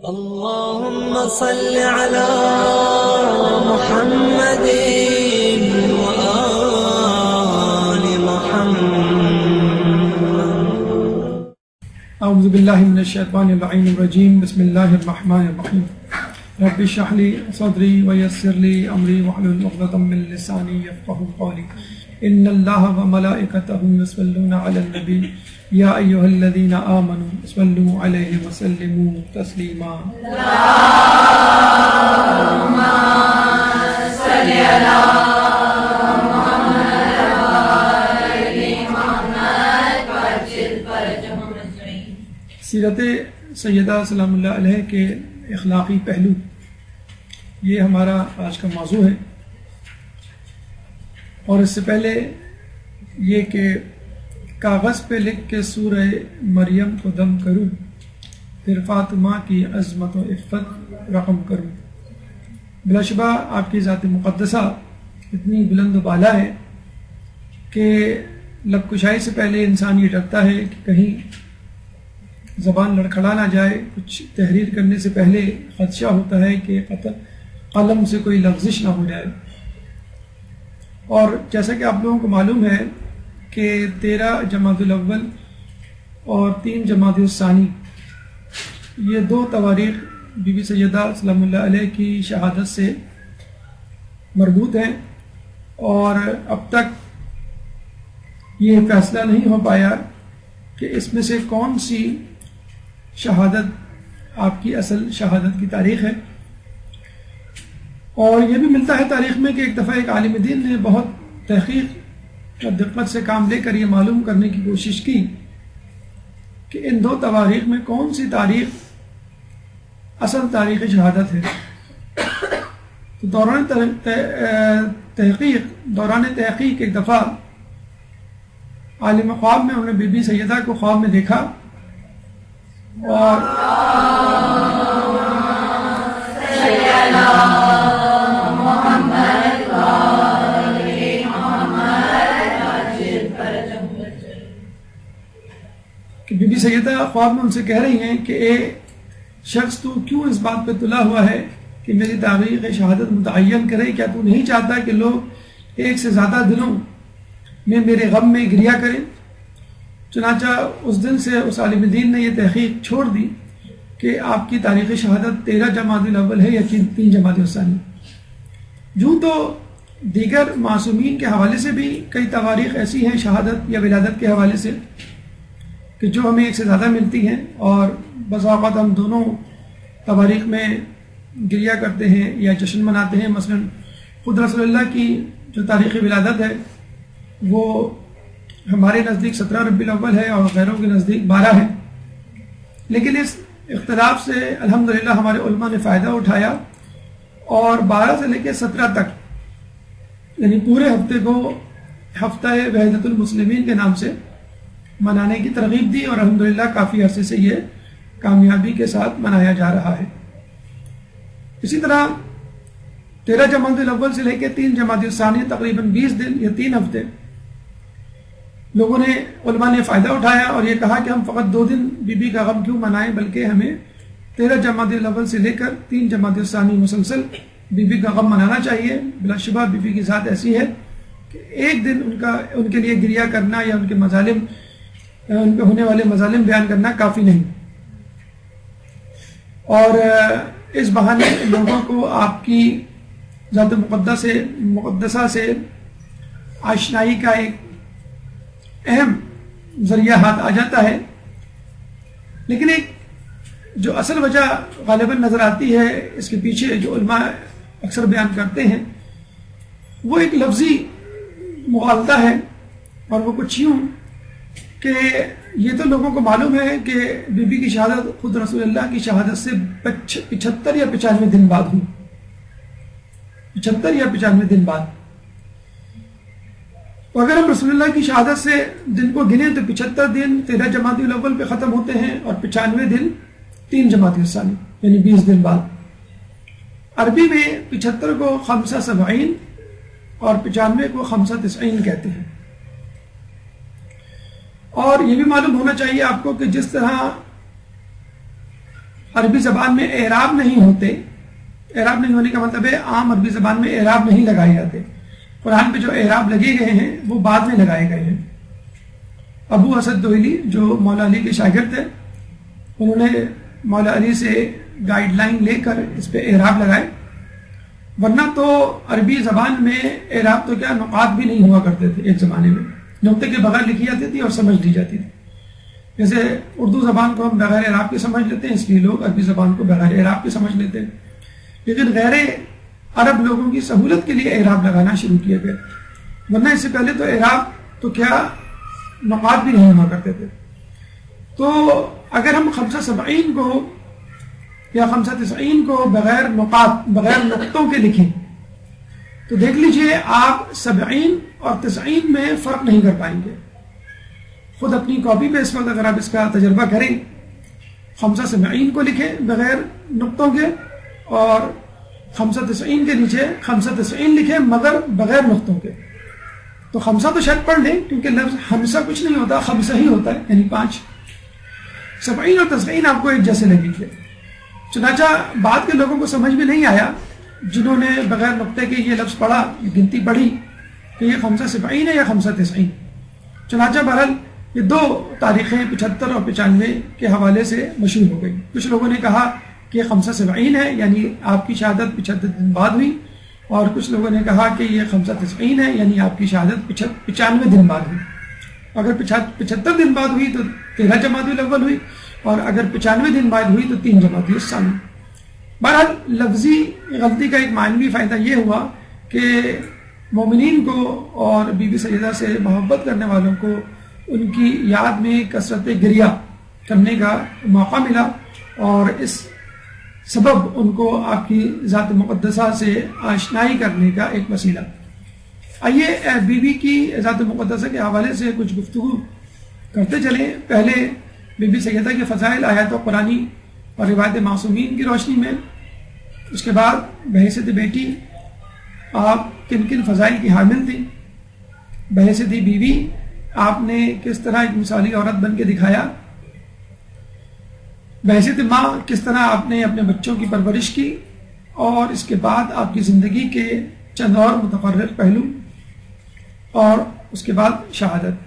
اللهم صل على محمد وآل محمد. اعوذ باللہ من الشیطان اللعین الرجیم. بسم اللہ الرحمن الرحیم. رب اشرح لی صدری ویسر لی امری واحلل عقدۃ من لسانی یفقهوا قولی. ان اللہ وملائکتہ یصلون علی النبی یا ایھا الذین آمنوا صلوا علیہ وسلموا تسلیما. اللهم صل علی سیرت سیدہ سلام اللہ علیہ کے اخلاقی پہلو، یہ ہمارا آج کا موضوع ہے. اور اس سے پہلے یہ کہ کاغذ پہ لکھ کے سورہ مریم کو دم کروں، پھر فاطمہ کی عظمت و عفت رقم کروں. بلا شبہ آپ کی ذات مقدسہ اتنی بلند و بالا ہے کہ لب کشائی سے پہلے انسان یہ ڈرتا ہے کہ کہیں زبان لڑکھڑا نہ جائے. کچھ تحریر کرنے سے پہلے خدشہ ہوتا ہے کہ قلم سے کوئی لغزش نہ ہو جائے. اور جیسا کہ آپ لوگوں کو معلوم ہے کہ 13 جمادی الاول اور 3 جمادی الثانی یہ 2 تواریخ بی بی سیدہ سلام اللہ علیہ کی شہادت سے مربوط ہیں، اور اب تک یہ فیصلہ نہیں ہو پایا کہ اس میں سے کون سی شہادت آپ کی اصل شہادت کی تاریخ ہے. اور یہ بھی ملتا ہے تاریخ میں کہ ایک دفعہ ایک عالم دین نے بہت تحقیق اور دقت سے کام لے کر یہ معلوم کرنے کی کوشش کی کہ ان 2 تواریخ میں کون سی تاریخ اصل تاریخ شہادت ہے. تو دوران تحقیق ایک دفعہ عالم خواب میں انہوں نے بی بی سیدہ کو خواب میں دیکھا، اور کہ بی بی سیدہ خواب میں ان سے کہہ رہی ہیں کہ اے شخص، تو کیوں اس بات پہ تلا ہوا ہے کہ میری تاریخ شہادت متعین کرے؟ کیا تو نہیں چاہتا کہ لوگ ایک سے زیادہ دنوں میں میرے غم میں گریا کریں؟ چنانچہ اس دن سے اس عالم دین نے یہ تحقیق چھوڑ دی کہ آپ کی تاریخ شہادت 13 جمادی الاول ہے یا 3 جمادی الثانی. جو تو دیگر معصومین کے حوالے سے بھی کئی تواریخ ایسی ہیں شہادت یا ولادت کے حوالے سے کہ جو ہمیں ایک سے زیادہ ملتی ہیں، اور بس اوقات ہم دونوں تواریخ میں گریا کرتے ہیں یا جشن مناتے ہیں. مثلا خود رسول اللہ کی جو تاریخ ولادت ہے وہ ہمارے نزدیک 17 ربیع الاول ہے اور غیروں کے نزدیک 12 ہے. لیکن اس اختلاف سے الحمدللہ ہمارے علماء نے فائدہ اٹھایا اور 12 سے لے کے 17 تک یعنی پورے ہفتے کو ہفتہ وحدت المسلمین کے نام سے منانے کی ترغیب دی، اور الحمدللہ کافی عرصے سے یہ کامیابی کے ساتھ منایا جا رہا ہے. اسی طرح 13 جمادی الاول سے لے کے 3 جمادی الثانی تقریباً 20 دن یا 3 ہفتے لوگوں نے علماء نے فائدہ اٹھایا اور یہ کہا کہ ہم فقط 2 دن بی بی کا غم کیوں منائیں، بلکہ ہمیں 13 جمادی الاول سے لے کر 3 جمادی الثانی مسلسل بی بی کا غم منانا چاہیے. بلا شبہ بی بی کی ذات ایسی ہے کہ ایک دن ان کے لیے گریہ کرنا یا ان کے مظالم، ان پہ ہونے والے مظالم بیان کرنا کافی نہیں. اور اس بہانے لوگوں کو آپ کی ذات مقدسہ سے آشنائی کا ایک اہم ذریعہ ہاتھ آ جاتا ہے. لیکن ایک جو اصل وجہ غالباً نظر آتی ہے اس کے پیچھے جو علماء اکثر بیان کرتے ہیں وہ ایک لفظی مغالطہ ہے، اور وہ کچھ یوں کہ یہ تو لوگوں کو معلوم ہے کہ بی بی کی شہادت خود رسول اللہ کی شہادت سے 75 یا 95 دن بعد ہوئی. 75 یا 95 دن بعد. تو اگر ہم رسول اللہ کی شہادت سے دن کو گنیں تو 75 دن 13 جمادی الاول پہ ختم ہوتے ہیں اور 95 دن 3 جمادی الثانی یعنی 20 دن بعد. عربی میں 75 کو 75 اور 95 کو 95 کہتے ہیں. اور یہ بھی معلوم ہونا چاہیے آپ کو کہ جس طرح عربی زبان میں اعراب نہیں ہوتے. اعراب نہیں ہونے کا مطلب ہے عام عربی زبان میں اعراب نہیں لگائے جاتے. قرآن پہ جو اعراب لگے گئے ہیں وہ بعد میں لگائے گئے ہیں. ابو اسد دوئلی جو مولا علی کے شاگرد تھے, انہوں نے مولا علی سے گائیڈ لائن لے کر اس پہ اعراب لگائے, ورنہ تو عربی زبان میں اعراب تو کیا نقاط بھی نہیں ہوا کرتے تھے. ایک زمانے میں نقطے کے بغیر لکھی جاتی تھی اور سمجھ لی جاتی تھی. جیسے اردو زبان کو ہم بغیر اعراب کے سمجھ لیتے ہیں, اس لیے لوگ عربی زبان کو بغیر اعراب کے سمجھ لیتے ہیں. لیکن غیر عرب لوگوں کی سہولت کے لیے اعراب لگانا شروع کیا گیا, ورنہ اس سے پہلے تو اعراب تو کیا نقاط بھی نہیں ہوا کرتے تھے. تو اگر ہم 75 کو یا 95 کو بغیر نقاط بغیر نقطوں کے لکھیں تو دیکھ لیجئے آپ 70 اور 90 میں فرق نہیں کر پائیں گے. خود اپنی کاپی پہ اس وقت اگر آپ اس کا تجربہ کریں, 75 کو لکھیں بغیر نقطوں کے اور 95 کے نیچے 95 لکھیں مگر بغیر نقطوں کے, تو 5 تو شاید پڑھ لیں کیونکہ لفظ ہمسا کچھ نہیں ہوتا, 5 ہی ہوتا ہے یعنی 5. 70 اور 90 آپ کو ایک جیسے لگیں گے. چنانچہ بعد کے لوگوں کو سمجھ میں نہیں آیا جنہوں نے بغیر نقطے کے یہ لفظ پڑھا, یہ گنتی پڑھی کہ یہ 75 ہے یا 95. چنانچہ بہرحال یہ دو تاریخیں 75 اور 95 کے حوالے سے مشہور ہو گئی. کچھ لوگوں نے کہا کہ یہ 75 ہے یعنی آپ کی شہادت 75 دن بعد ہوئی, اور کچھ لوگوں نے کہا کہ یہ 95 ہے یعنی آپ کی شہادت 95 دن بعد ہوئی. اگر 75 دن بعد ہوئی تو 13 جمادی الاول ہوئی, اور اگر 95 دن بعد ہوئی تو 3 جمادی الثانی. بہرحال لفظی غلطی کا ایک معنوی فائدہ یہ ہوا کہ مومنین کو اور بی بی سیدہ سے محبت کرنے والوں کو ان کی یاد میں کثرت گریہ کرنے کا موقع ملا, اور اس سبب ان کو آپ کی ذات مقدسہ سے آشنائی کرنے کا ایک وسیلہ. آئیے بی بی کی ذات مقدسہ کے حوالے سے کچھ گفتگو کرتے چلیں. پہلے بی بی سیدہ کے فضائل آیات و قرآنی اور روایت معصومین کی روشنی میں, اس کے بعد بحیثیت بیٹی آپ کن کن فضائل کی حامل تھیں, بحیثیت بیوی آپ نے کس طرح ایک مثالی عورت بن کے دکھایا, بحیثیت ماں کس طرح آپ نے اپنے بچوں کی پرورش کی, اور اس کے بعد آپ کی زندگی کے چند اور متفرق پہلو, اور اس کے بعد شہادت.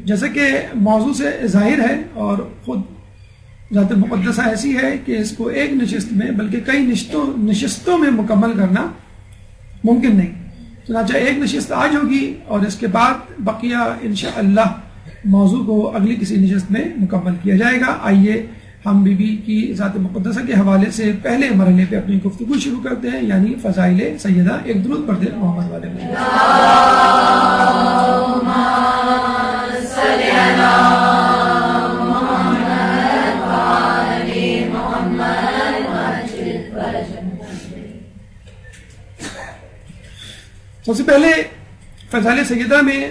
جیسا کہ موضوع سے ظاہر ہے اور خود ذات مقدسہ ایسی ہے کہ اس کو ایک نشست میں بلکہ کئی نشستوں میں مکمل کرنا ممکن نہیں. چنانچہ ایک نشست آج ہوگی اور اس کے بعد بقیہ انشاءاللہ موضوع کو اگلی کسی نشست میں مکمل کیا جائے گا. آئیے ہم بی بی کی ذات مقدسہ کے حوالے سے پہلے مرحلے پہ اپنی گفتگو شروع کرتے ہیں, یعنی فضائل سیدہ. ایک درود پڑھ دیں محمد والے میں. سب سے پہلے فضائل سیدہ میں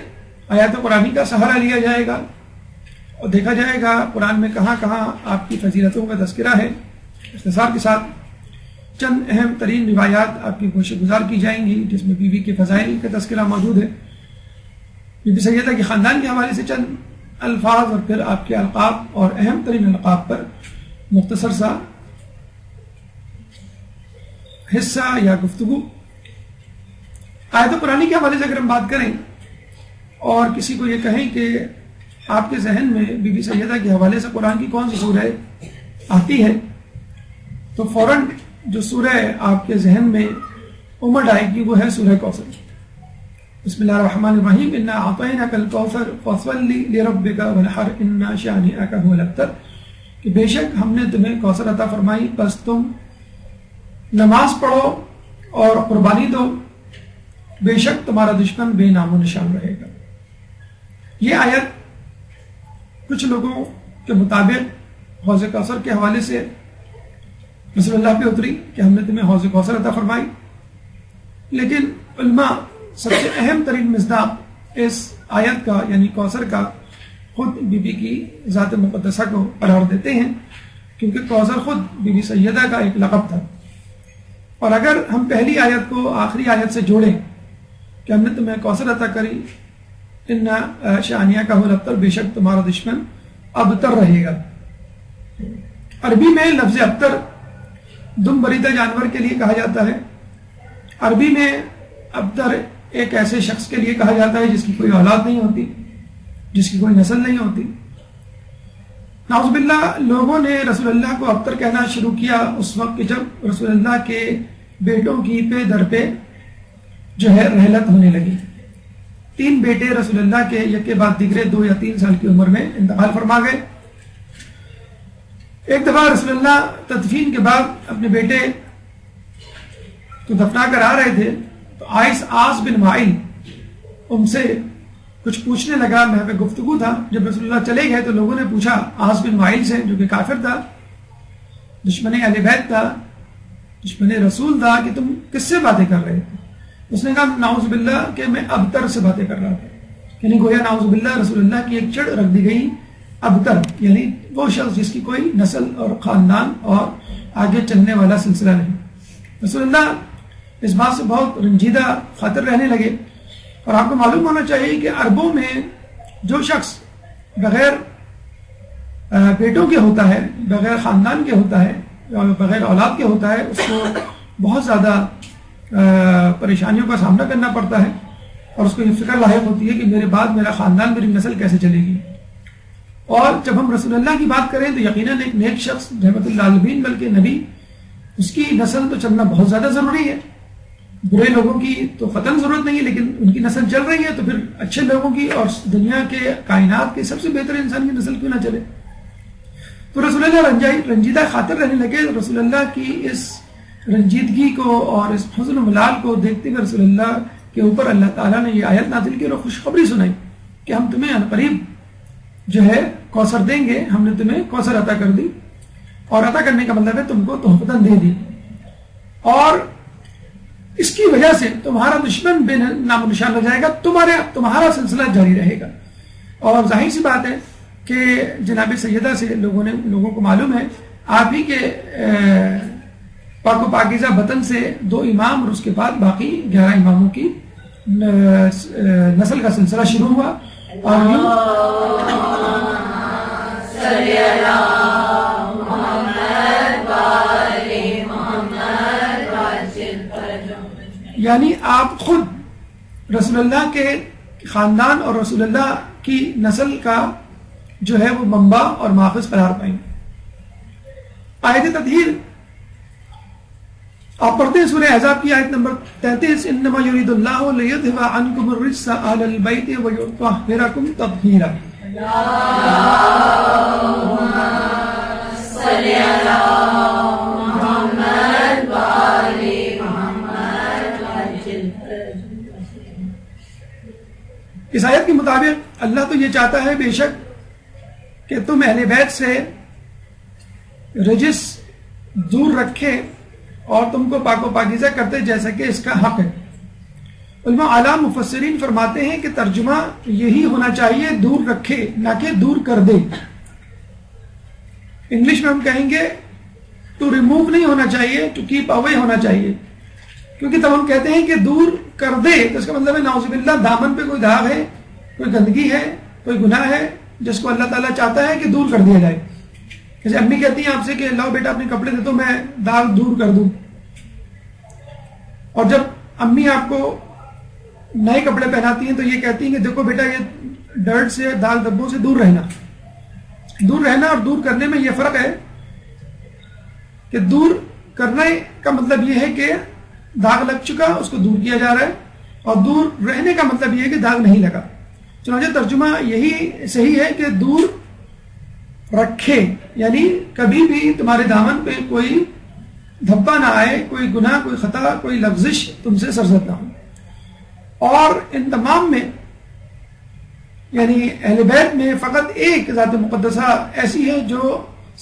آیات قرآنی کا سہارا لیا جائے گا اور دیکھا جائے گا قرآن میں کہاں کہاں آپ کی فضیلتوں کا تذکرہ ہے. اختصار کے ساتھ چند اہم ترین روایات آپ کی گوشہ گزار کی جائیں گی جس میں بی بی کے فضائل کا تذکرہ موجود ہے. بی بی سیدہ کے خاندان کے حوالے سے چند الفاظ اور پھر آپ کے القاب اور اہم ترین القاب پر مختصر سا حصہ یا گفتگو. آیت قرآنی کے حوالے سے اگر ہم بات کریں اور کسی کو یہ کہیں کہ آپ کے ذہن میں بی بی سیدہ کے حوالے سے قرآن کی کون سی سورہ آتی ہے تو فوراً جو سورہ آپ کے ذہن میں امڑ آئے گی وہ ہے سورہ کوثر. بسم اللہ الرحمن الرحیم. انا اعطیناک الکوثر فصل لربک وانحر ان شانئک هو الابتر. کہ بے شک ہم نے تمہیں کوثر عطا فرمائی بس تم نماز پڑھو اور قربانی دو, بے شک تمہارا دشمن بے نام و نشان رہے گا. یہ آیت کچھ لوگوں کے مطابق حوض کوثر کے حوالے سے رسول اللہ پہ اتری کہ ہم نے تمہیں حوض کوثر عطا فرمائی, لیکن علماء سب سے اہم ترین مصداق اس آیت کا یعنی کوثر کا خود بی بی کی ذات مقدسہ کو قرار دیتے ہیں, کیونکہ کوثر خود بی بی سیدہ کا ایک لقب تھا. اور اگر ہم پہلی آیت کو آخری آیت سے جوڑیں کہ ہم نے تمہیں کوثر عطا کری, ان شانیہ کا الابتر, بے شک تمہارا دشمن ابتر رہے گا, عربی میں لفظ ابتر دم بریدہ جانور کے لیے کہا جاتا ہے. عربی میں ابتر ایک ایسے شخص کے لیے کہا جاتا ہے جس کی کوئی اولاد نہیں ہوتی، جس کی کوئی نسل نہیں ہوتی. نعوذ باللہ لوگوں نے رسول اللہ کو ابتر کہنا شروع کیا اس وقت کہ جب رسول اللہ کے بیٹوں کی پہ در پہ جو ہے رحلت ہونے لگی. 3 بیٹے رسول اللہ کے یک کے بعد دیگرے 2 یا 3 سال کی عمر میں انتقال فرما گئے. ایک دفعہ رسول اللہ تدفین کے بعد اپنے بیٹے کو دفنا کر آ رہے تھے تو آس بن وائل ان سے کچھ پوچھنے لگا. محض گفتگو تھا. جب رسول اللہ چلے گئے تو لوگوں نے پوچھا آس بن وائل سے، جو کہ کافر تھا، دشمن اہل بیت تھا، دشمن رسول تھا، کہ تم کس سے باتیں کر رہے تھے؟ اس نے کہا نعوذ باللہ کہ میں ابتر سے باتیں کر رہا تھا. یعنی گویا نعوذ باللہ رسول اللہ کی ایک چڑ رکھ دی گئی. ابتر یعنی وہ شخص جس کی کوئی نسل اور خاندان اور آگے چلنے والا سلسلہ نہیں. رسول اللہ اس بات سے بہت رنجیدہ خاطر رہنے لگے. اور آپ کو معلوم ہونا چاہیے کہ عربوں میں جو شخص بغیر بیٹوں کے ہوتا ہے، بغیر خاندان کے ہوتا ہے، بغیر اولاد کے ہوتا ہے، اس کو بہت زیادہ پریشانیوں کا سامنا کرنا پڑتا ہے اور اس کو یہ فکر لاحق ہوتی ہے کہ میرے بعد میرا خاندان، میری نسل کیسے چلے گی. اور جب ہم رسول اللہ کی بات کریں تو یقیناً ایک نیک شخص رحمت اللہ عالمین بلکہ نبی، اس کی نسل تو چلنا بہت زیادہ ضروری ہے. برے لوگوں کی تو قطعاً ضرورت نہیں ہے، لیکن ان کی نسل چل رہی ہے تو پھر اچھے لوگوں کی اور دنیا کے کائنات کے سب سے بہتر انسان کی نسل کیوں نہ چلے. تو رسول اللہ رنجیدہ خاطر رہنے لگے. رسول اللہ کی اس رنجیدگی کو اور اس حزن و ملال کو دیکھتے ہوئے رسول اللہ کے اوپر اللہ تعالیٰ نے یہ آیت نازل کی اور خوشخبری سنائی کہ ہم تمہیں عنقریب جو ہے کوثر دیں گے. ہم نے تمہیں کوثر عطا کر دی، اور عطا کرنے کا مطلب ہے تم کو تحفتاً دے دی، اور اس کی وجہ سے تمہارا دشمن بے نام و نشان ہو جائے گا، تمہارا سلسلہ جاری رہے گا. اور ظاہر سی بات ہے کہ جناب سیدہ سے لوگوں کو معلوم ہے، آپ ہی کے پاک و پاکیزہ وطن سے 2 امام اور اس کے بعد باقی 11 اماموں کی نسل کا سلسلہ شروع ہوا. یعنی آپ خود رسول اللہ کے خاندان اور رسول اللہ کی نسل کا جو ہے وہ منبع اور ماخذ قرار پائیں. آیت تطہیر آپ پڑھتے ہیں سورہ احزاب کی آیت نمبر 33، انما یرید اللہ لیذھب عنکم الرجس اہل البیت ویطہرکم تطہیرا. صلی علی محمد و آل محمد. اس آیت کے مطابق اللہ تو یہ چاہتا ہے بے شک کہ تم اہل بیت سے رجس دور رکھے اور تم کو پاک و پاکیزہ کرتے جیسا کہ اس کا حق ہے. علماء اعلیٰ مفسرین فرماتے ہیں کہ ترجمہ یہی ہونا چاہیے، دور رکھے نہ کہ دور کر دے. انگلش میں ہم کہیں گے ٹو ریموو نہیں ہونا چاہیے، ٹو کیپ اوے ہونا چاہیے. کیونکہ تب ہم کہتے ہیں کہ دور کر دے تو اس کا مطلب ہے نعوذ باللہ دامن پہ کوئی داغ ہے، کوئی گندگی ہے، کوئی گناہ ہے جس کو اللہ تعالیٰ چاہتا ہے کہ دور کر دیا جائے. جیسے امی کہتی ہیں آپ سے کہ لاؤ بیٹا اپنے کپڑے دے دو میں داغ دور کر دوں، اور جب امی آپ کو نئے کپڑے پہناتی ہیں تو یہ کہتی ہیں کہ دیکھو بیٹا یہ ڈرٹ سے، داغ دھبوں سے دور رہنا. دور رہنا اور دور کرنے میں یہ فرق ہے کہ دور کرنے کا مطلب یہ ہے کہ داغ لگ چکا اس کو دور کیا جا رہا ہے، اور دور رہنے کا مطلب یہ ہے کہ داغ نہیں لگا. چنانچہ ترجمہ یہی صحیح ہے کہ دور رکھے، یعنی کبھی بھی تمہارے دامن پہ کوئی دھبا نہ آئے، کوئی گناہ، کوئی خطا، کوئی لفزش تم سے سرزد نہ ہو. اور ان تمام میں یعنی اہل بیت میں فقط ایک ذات مقدسہ ایسی ہے جو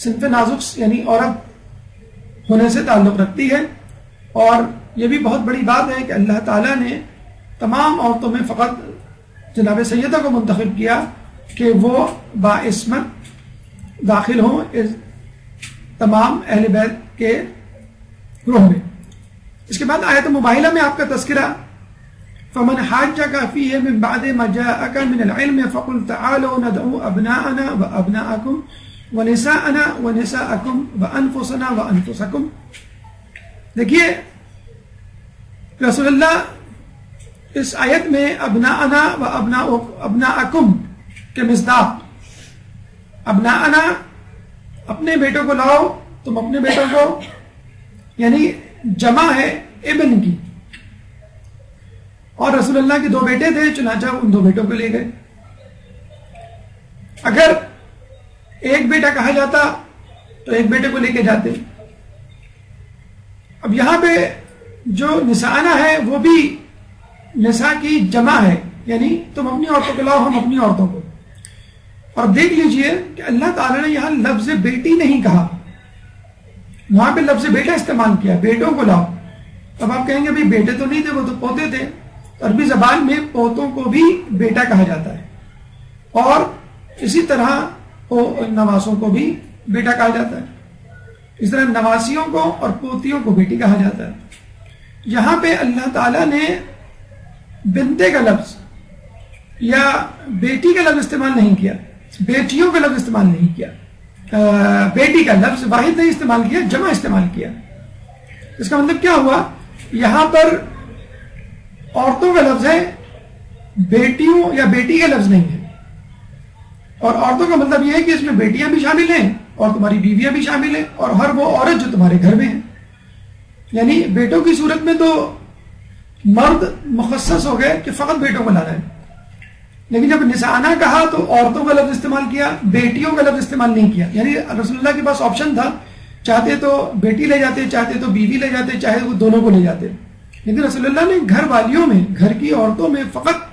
صنف نازک یعنی عورت ہونے سے تعلق رکھتی ہے. اور یہ بھی بہت بڑی بات ہے کہ اللہ تعالیٰ نے تمام عورتوں میں فقط جناب سیدہ کو منتخب کیا کہ وہ باعصمت داخل ہوں اس تمام اہل بیت کے گروہ میں. اس کے بعد آیت مباہلہ میں آپ کا تذکرہ فمن حاجك فيه من بعد ما جاءك من العلم فقل تعالوا ندعو ابناءنا وابناءكم وَنِسَاءَنَا وَنِسَاءَكُمْ وَأَنفُسَنَا وَأَنفُسَكُمْ. دیکھیے رسول اللہ اس آیت میں ابناءنا و ابناءکم کے مصداق، ابناءنا اپنے بیٹوں کو لاؤ، تم اپنے بیٹوں کو، یعنی جمع ہے ابن کی، اور رسول اللہ کے 2 بیٹے تھے چنانچہ ان 2 بیٹوں کو لے گئے. اگر ایک بیٹا کہا جاتا تو ایک بیٹے کو لے کے جاتے. اب یہاں پہ جو نساءنا ہے وہ بھی نساء کی جمع ہے، یعنی تم اپنی عورتوں کو لاؤ، ہم اپنی عورتوں کو. اور دیکھ لیجئے کہ اللہ تعالیٰ نے یہاں لفظ بیٹی نہیں کہا، وہاں پہ لفظ بیٹا استعمال کیا، بیٹوں کو لاؤ. اب آپ کہیں گے بھائی بیٹے تو نہیں تھے، وہ تو پوتے تھے. عربی زبان میں پوتوں کو بھی بیٹا کہا جاتا ہے، اور اسی طرح نواسوں کو بھی بیٹا کہا جاتا ہے. اس طرح نواسیوں کو اور پوتیوں کو بیٹی کہا جاتا ہے. یہاں پہ اللہ تعالیٰ نے بنتے کا لفظ یا بیٹی کا لفظ استعمال نہیں کیا، بیٹیوں کا لفظ استعمال نہیں کیا، بیٹی کا لفظ واحد نہیں استعمال کیا، جمع استعمال کیا. اس کا مطلب کیا ہوا؟ یہاں پر عورتوں کا لفظ ہے، بیٹیوں یا بیٹی کا لفظ نہیں ہے. اور عورتوں کا مطلب یہ ہے کہ اس میں بیٹیاں بھی شامل ہیں اور تمہاری بیویاں بھی شامل ہیں اور ہر وہ عورت جو تمہارے گھر میں ہے. یعنی بیٹوں کی صورت میں تو مرد مخصص ہو گئے کہ فقط بیٹوں کو لانا ہے، لیکن جب نساءنا کہا تو عورتوں کا لفظ استعمال کیا، بیٹیوں کا لفظ استعمال نہیں کیا. یعنی رسول اللہ کے پاس آپشن تھا، چاہتے تو بیٹی لے جاتے، چاہتے تو بیوی لے جاتے، چاہے وہ دونوں کو لے جاتے. لیکن رسول اللہ نے گھر والیوں میں، گھر کی عورتوں میں فقط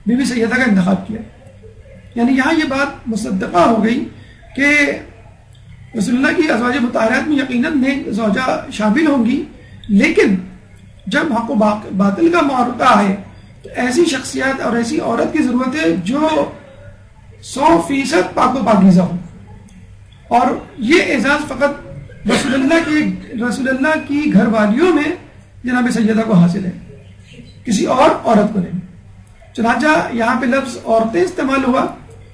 بی بی سیدہ کا انتخاب کیا. یعنی یہاں یہ بات مصدقہ ہو گئی کہ رسول اللہ کی ازواج مطہرات میں یقیناً نیک زوجہ شامل ہوں گی، لیکن جب حق و باطل کا معرکہ آئے تو ایسی شخصیات اور ایسی عورت کی ضرورت ہے جو 100% پاک و پاکیزہ ہو. اور یہ اعزاز فقط رسول اللہ کی گھر والیوں میں جناب سیدہ کو حاصل ہے، کسی اور عورت کو نہیں. چنانچہ یہاں پہ لفظ عورتیں استعمال ہوا،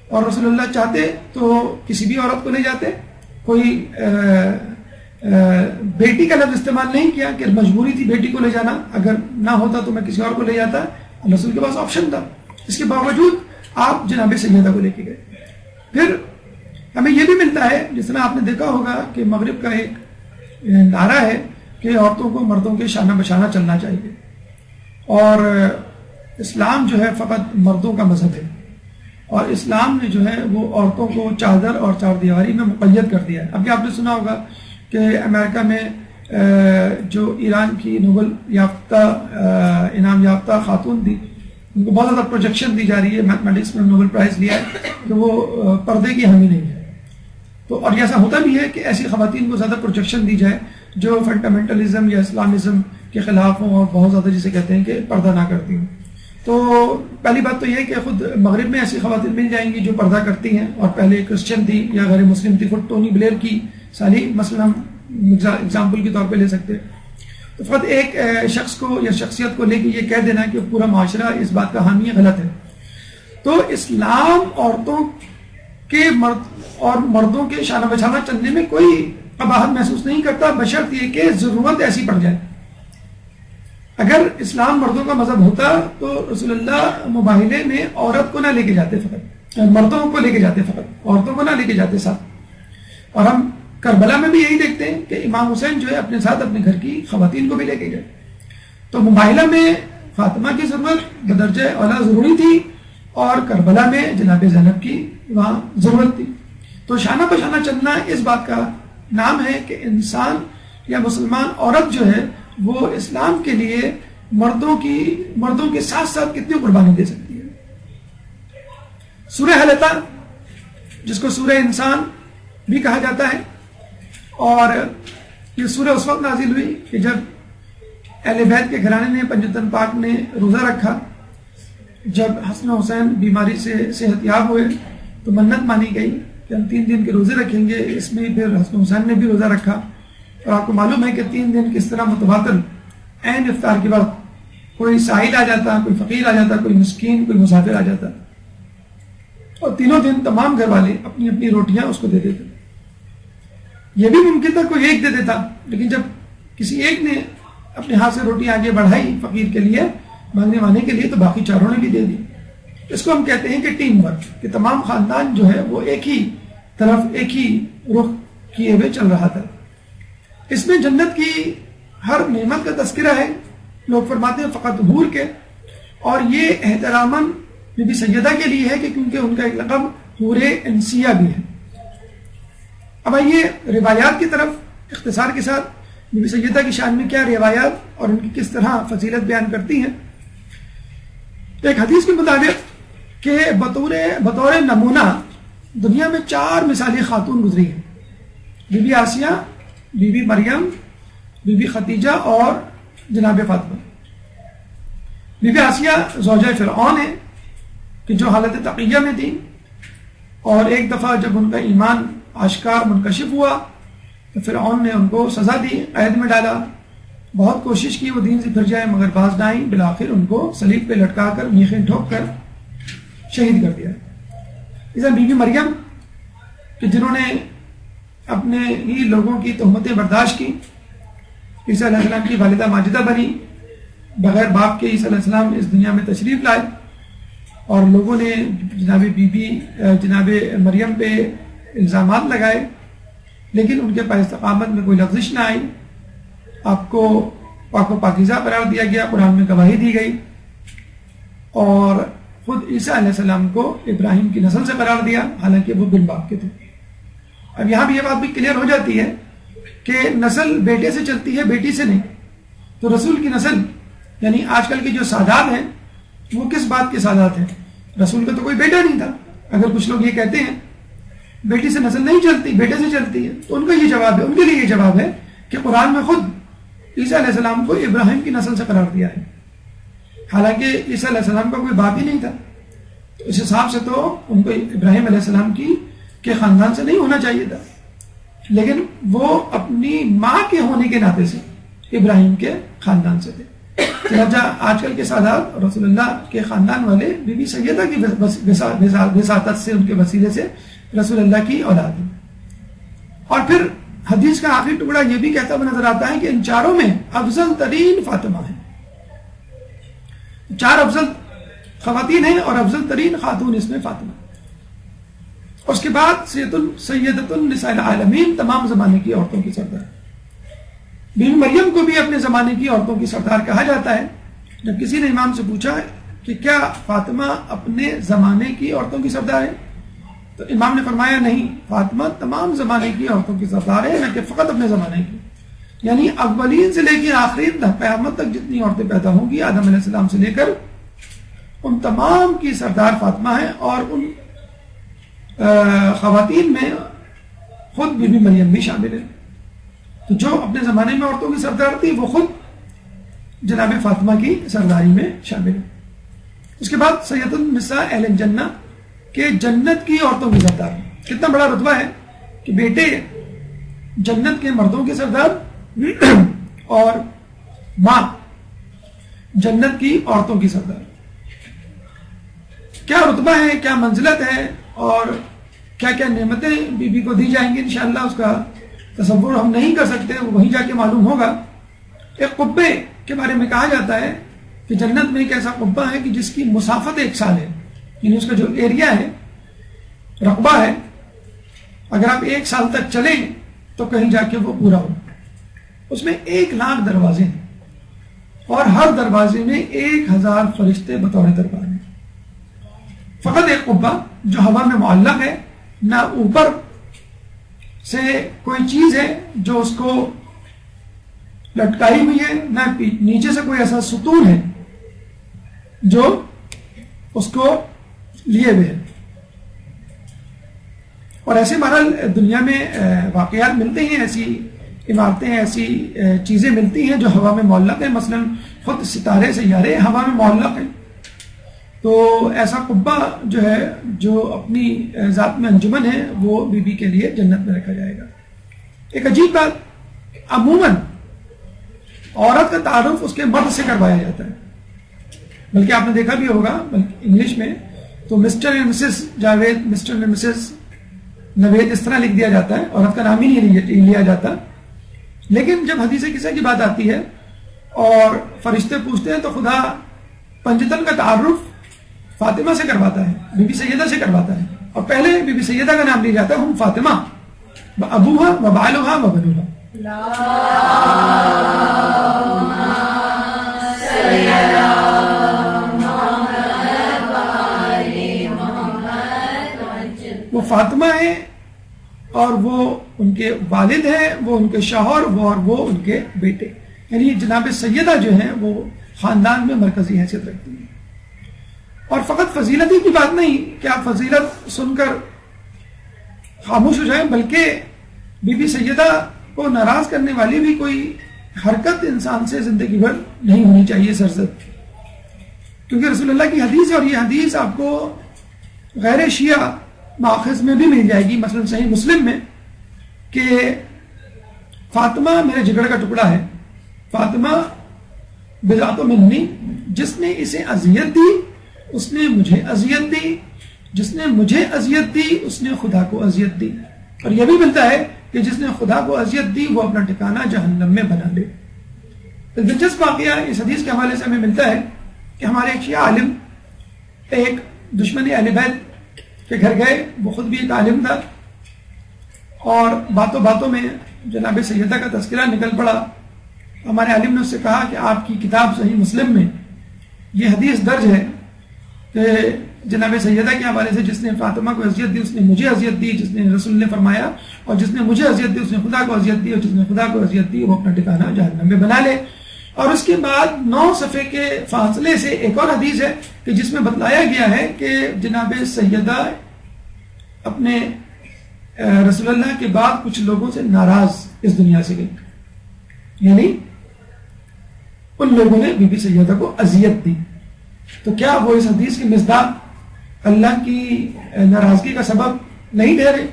اور رسول اللہ چاہتے تو کسی بھی عورت کو لے جاتے. کوئی بیٹی کا لفظ استعمال نہیں کیا کہ مجبوری تھی بیٹی کو لے جانا، اگر نہ ہوتا تو میں کسی اور کو لے جاتا. رسول کے پاس آپشن تھا، اس کے باوجود آپ جناب سیدہ کو لے کے گئے. پھر ہمیں یہ بھی ملتا ہے، جس طرح آپ نے دیکھا ہوگا کہ مغرب کا ایک نعرہ ہے کہ عورتوں کو مردوں کے شانہ بشانہ چلنا چاہیے، اور اسلام جو ہے فقط مردوں کا مذہب ہے، اور اسلام نے جو ہے وہ عورتوں کو چادر اور چار دیواری میں مقید کر دیا ہے. ابھی آپ نے سنا ہوگا کہ امریکہ میں جو ایران کی نوبل یافتہ انعام یافتہ خاتون تھی، ان کو بہت زیادہ پروجیکشن دی جا رہی ہے، میتھمیٹکس میں نوبل پرائز لیا ہے کہ وہ پردے کی حامی نہیں ہے. تو اور ایسا ہوتا بھی ہے کہ ایسی خواتین کو زیادہ پروجیکشن دی جائے جو فنڈامنٹلزم یا اسلامزم کے خلاف ہوں اور بہت زیادہ جسے کہتے ہیں کہ پردہ نہ کرتی ہوں. تو پہلی بات تو یہ ہے کہ خود مغرب میں ایسی خواتین مل جائیں گی جو پردہ کرتی ہیں، اور پہلے کرسچن تھی یا غیر مسلم تھی. خود ٹونی بلیر کی ساری مثلا ہم اگزامپل کے طور پہ لے سکتے. تو فقط ایک شخص کو یا شخصیت کو لے کے یہ کہہ دینا کہ پورا معاشرہ اس بات کا حامی غلط ہے. تو اسلام عورتوں کے مردوں کے شانہ بشانہ چلنے میں کوئی قباحت محسوس نہیں کرتا، بشرط یہ کہ ضرورت ایسی پڑ جائے. اگر اسلام مردوں کا مذہب ہوتا تو رسول اللہ مباہلے میں عورت کو نہ لے کے جاتے، فقط مردوں کو لے کے جاتے، فقط عورتوں کو نہ لے کے جاتے ساتھ. اور ہم کربلا میں بھی یہی دیکھتے ہیں کہ امام حسین جو ہے اپنے ساتھ اپنے گھر کی خواتین کو بھی لے کے گئے. تو مباہلہ میں فاطمہ کی ضرورت بدرجہ اولا ضروری تھی، اور کربلا میں جناب زینب کی وہاں ضرورت تھی. تو شانہ بشانہ چلنا اس بات کا نام ہے کہ انسان یا مسلمان عورت جو ہے وہ اسلام کے لیے مردوں کے ساتھ ساتھ کتنی قربانی دے سکتی ہے. سورہ حلقہ جس کو سورہ انسان بھی کہا جاتا ہے، اور یہ سورہ اس وقت نازل ہوئی کہ جب اہل بیت کے گھرانے نے پنجتن پاک نے روزہ رکھا. جب حسن حسین بیماری سے صحت یاب ہوئے تو منت مانی گئی کہ ہم 3 دن کے روزے رکھیں گے. اس میں پھر حسن حسین نے بھی روزہ رکھا. اور آپ کو معلوم ہے کہ 3 دن کس طرح متواتر عین افطار کے وقت کوئی سائل آ جاتا، کوئی فقیر آ جاتا، کوئی مسکین، کوئی مسافر آ جاتا، اور تینوں دن تمام گھر والے اپنی اپنی روٹیاں اس کو دے دیتے. یہ بھی ممکن تھا کوئی ایک دے دیتا، لیکن جب کسی ایک نے اپنے ہاتھ سے روٹی آگے بڑھائی فقیر کے لیے، مانگنے والے کے لیے، تو باقی چاروں نے بھی دے دی. اس کو ہم کہتے ہیں کہ ٹیم ورک، کہ تمام خاندان جو ہے وہ ایک ہی طرف ایک ہی رخ کیے ہوئے چل رہا تھا. اس میں جنت کی ہر نعمت کا تذکرہ ہے. لوگ فرماتے ہیں فقط حور کے، اور یہ احتراماً بی بی سیدہ کے لیے ہے کہ کیونکہ ان کا ایک لقب حور انسیہ بھی ہے. اب آئیے روایات کی طرف اختصار کے ساتھ. بی بی سیدہ کی شان میں کیا روایات اور ان کی کس طرح فضیلت بیان کرتی ہیں. ایک حدیث کے مطابق کہ بطور نمونہ دنیا میں 4 مثالی خاتون گزری ہیں: Bibi Asiya, Bibi Maryam, Bibi Khadija اور جناب فاطمہ. بی بی آسیہ زوجہ فرعون ہے کہ جو حالت تقیہ میں تھی، اور ایک دفعہ جب ان کا ایمان آشکار منکشف ہوا تو فرعون نے ان کو سزا دی، قید میں ڈالا. بہت کوشش کی وہ دین سے پھر جائے مگر باز نہ آئی. بالآخر ان کو صلیب پہ لٹکا کر میخیں ٹھوک کر شہید کر دیا. اسی بی بی مریم کہ جنہوں نے اپنے ہی لوگوں کی تہمتیں برداشت کی. عیسیٰ علیہ السلام کی والدہ ماجدہ بنی، بغیر باپ کے عیسیٰ علیہ السلام اس دنیا میں تشریف لائے، اور لوگوں نے جناب مریم پہ الزامات لگائے، لیکن ان کے پاس استقامت میں کوئی لغزش نہ آئی. آپ کو پاک و پاکیزہ قرار دیا گیا، قرآن میں گواہی دی گئی، اور خود عیسیٰ علیہ السلام کو ابراہیم کی نسل سے قرار دیا، حالانکہ وہ بن باپ کے تھے. اب یہاں بھی یہ بات بھی کلیئر ہو جاتی ہے کہ نسل بیٹے سے چلتی ہے، بیٹی سے نہیں. تو رسول کی نسل یعنی آج کل کے جو سادات ہیں وہ کس بات کے سادات ہیں؟ رسول کا تو کوئی بیٹا نہیں تھا. اگر کچھ لوگ یہ کہتے ہیں بیٹی سے نسل نہیں چلتی، بیٹے سے چلتی ہے، تو ان کا یہ جواب ہے، ان کے لیے یہ جواب ہے کہ قرآن میں خود عیسیٰ علیہ السلام کو ابراہیم کی نسل سے قرار دیا ہے، حالانکہ عیسیٰ علیہ السلام کا کوئی باپ ہی نہیں تھا. تو اس حساب سے تو ان کو ابراہیم علیہ السلام کے خاندان سے نہیں ہونا چاہیے تھا، لیکن وہ اپنی ماں کے ہونے کے ناطے سے ابراہیم کے خاندان سے تھے. چنانچہ آج کل کے سادات رسول اللہ کے خاندان والے بی بی سیدہ کی وساطت سے، ان کے وسیلے سے رسول اللہ کی اولاد ہے. اور پھر حدیث کا آخری ٹکڑا یہ بھی کہتا ہوا نظر آتا ہے کہ ان چاروں میں افضل ترین فاطمہ ہے. 4 افضل خواتین ہیں اور افضل ترین خاتون اس میں فاطمہ. اس کے بعد سیدۃ النساء العالمین، تمام زمانے کی عورتوں کی سردار. بی بی مریم کو بھی اپنے زمانے کی عورتوں کی سردار کہا جاتا ہے. جب کسی نے امام سے پوچھا کہ کیا فاطمہ اپنے زمانے کی عورتوں کی سردار ہے، تو امام نے فرمایا نہیں، فاطمہ تمام زمانے کی عورتوں کی سردار ہے، نہ کہ فقط اپنے زمانے کی. یعنی اولین سے لے کے آخرین تک، قیامت تک جتنی عورتیں پیدا ہوں گی آدم علیہ السلام سے لے کر، ان تمام کی سردار فاطمہ ہے. اور ان خواتین میں خود بی بی مریم بھی شامل ہے. تو جو اپنے زمانے میں عورتوں کی سردار تھی وہ خود جناب فاطمہ کی سرداری میں شامل ہے. اس کے بعد سید النساء اہل الجنہ کہ جنت کی عورتوں کی سردار. کتنا بڑا رتبہ ہے کہ بیٹے جنت کے مردوں کے سردار اور ماں جنت کی عورتوں کی سردار. کیا رتبہ ہے، کیا منزلت ہے، اور کیا کیا نعمتیں بی بی کو دی جائیں گی انشاءاللہ اس کا تصور ہم نہیں کر سکتے، وہ وہیں جا کے معلوم ہوگا. ایک قبے کے بارے میں کہا جاتا ہے کہ جنت میں ایک ایسا قبہ ہے کہ جس کی مسافت 1 سال ہے، یعنی اس کا جو ایریا ہے، رقبہ ہے، اگر آپ 1 سال تک چلیں تو کہیں جا کے وہ پورا ہو. اس میں 1,00,000 دروازے ہیں اور ہر دروازے میں 1,000 فرشتے بطور دربار ہیں. فقط ایک قبہ جو ہوا میں معلق ہے، نہ اوپر سے کوئی چیز ہے جو اس کو لٹکائی ہوئی ہے، نہ نیچے سے کوئی ایسا ستون ہے جو اس کو لیے ہوئے ہے. اور ایسے بہرحال دنیا میں واقعات ملتے ہیں، ایسی عمارتیں، ایسی چیزیں ملتی ہیں جو ہوا میں معلق ہیں. مثلا خود ستارے سیارے ہوا میں معلق ہیں. تو ایسا قبہ جو ہے، جو اپنی ذات میں انجمن ہے، وہ بی بی کے لیے جنت میں رکھا جائے گا. ایک عجیب بات، عموماً عورت کا تعارف اس کے مرد سے کروایا جاتا ہے. بلکہ آپ نے دیکھا بھی ہوگا انگلش میں تو Mr and Mrs Javed, Mr and Mrs Naveed اس طرح لکھ دیا جاتا ہے، عورت کا نام ہی نہیں لیا جاتا. لیکن جب حدیث قصہ کی بات آتی ہے اور فرشتے پوچھتے ہیں تو خدا پنجتن کا تعارف فاطمہ سے کرواتا ہے، بی بی سیدہ سے کرواتا ہے، اور پہلے بی بی سیدہ کا نام لیا جاتا ہے، ہم فاطمہ ابوہا و بالوہا و بنوہا. وہ فاطمہ ہیں اور وہ ان کے والد ہیں، وہ ان کے شوہر، اور وہ ان کے بیٹے، یعنی جناب سیدہ جو ہیں وہ خاندان میں مرکزی حیثیت رکھتی ہیں. اور فقط فضیلت ہی کی بات نہیں کہ آپ فضیلت سن کر خاموش ہو جائیں، بلکہ بی بی سیدہ کو ناراض کرنے والی بھی کوئی حرکت انسان سے زندگی بھر نہیں ہونی چاہیے سرزد، کیونکہ رسول اللہ کی حدیث ہے، اور یہ حدیث آپ کو غیر شیعہ ماخذ میں بھی مل جائے گی، مثلا صحیح مسلم میں، کہ فاطمہ میرے جگر کا ٹکڑا ہے، فاطمہ بذات منی، جس نے اسے اذیت دی اس نے مجھے اذیت دی، جس نے مجھے اذیت دی اس نے خدا کو اذیت دی. اور یہ بھی ملتا ہے کہ جس نے خدا کو اذیت دی وہ اپنا ٹھکانہ جہنم میں بنا لے. دلچسپ واقعہ اس حدیث کے حوالے سے ہمیں ملتا ہے کہ ہمارے ایک شیعہ عالم ایک دشمن اہل بیت کے گھر گئے، وہ خود بھی ایک عالم تھا، اور باتوں باتوں میں جناب سیدہ کا تذکرہ نکل پڑا. ہمارے عالم نے اس سے کہا کہ آپ کی کتاب صحیح مسلم میں یہ حدیث درج ہے کہ جناب سیدہ کے حوالے سے جس نے فاطمہ کو اذیت دی اس نے مجھے اذیت دی، جس نے رسول نے فرمایا، اور جس نے مجھے اذیت دی اس نے خدا کو اذیت دی، اور جس نے خدا کو اذیت دی وہ اپنا ٹھکانہ جہنم میں بنا لے. اور اس کے بعد 9 صفحے کے فاصلے سے ایک اور حدیث ہے کہ جس میں بتلایا گیا ہے کہ جناب سیدہ اپنے رسول اللہ کے بعد کچھ لوگوں سے ناراض اس دنیا سے گئی، یعنی ان لوگوں نے بی بی سیدہ کو اذیت دی. تو کیا وہ اس حدیث کی مصداق اللہ کی ناراضگی کا سبب نہیں دے رہے؟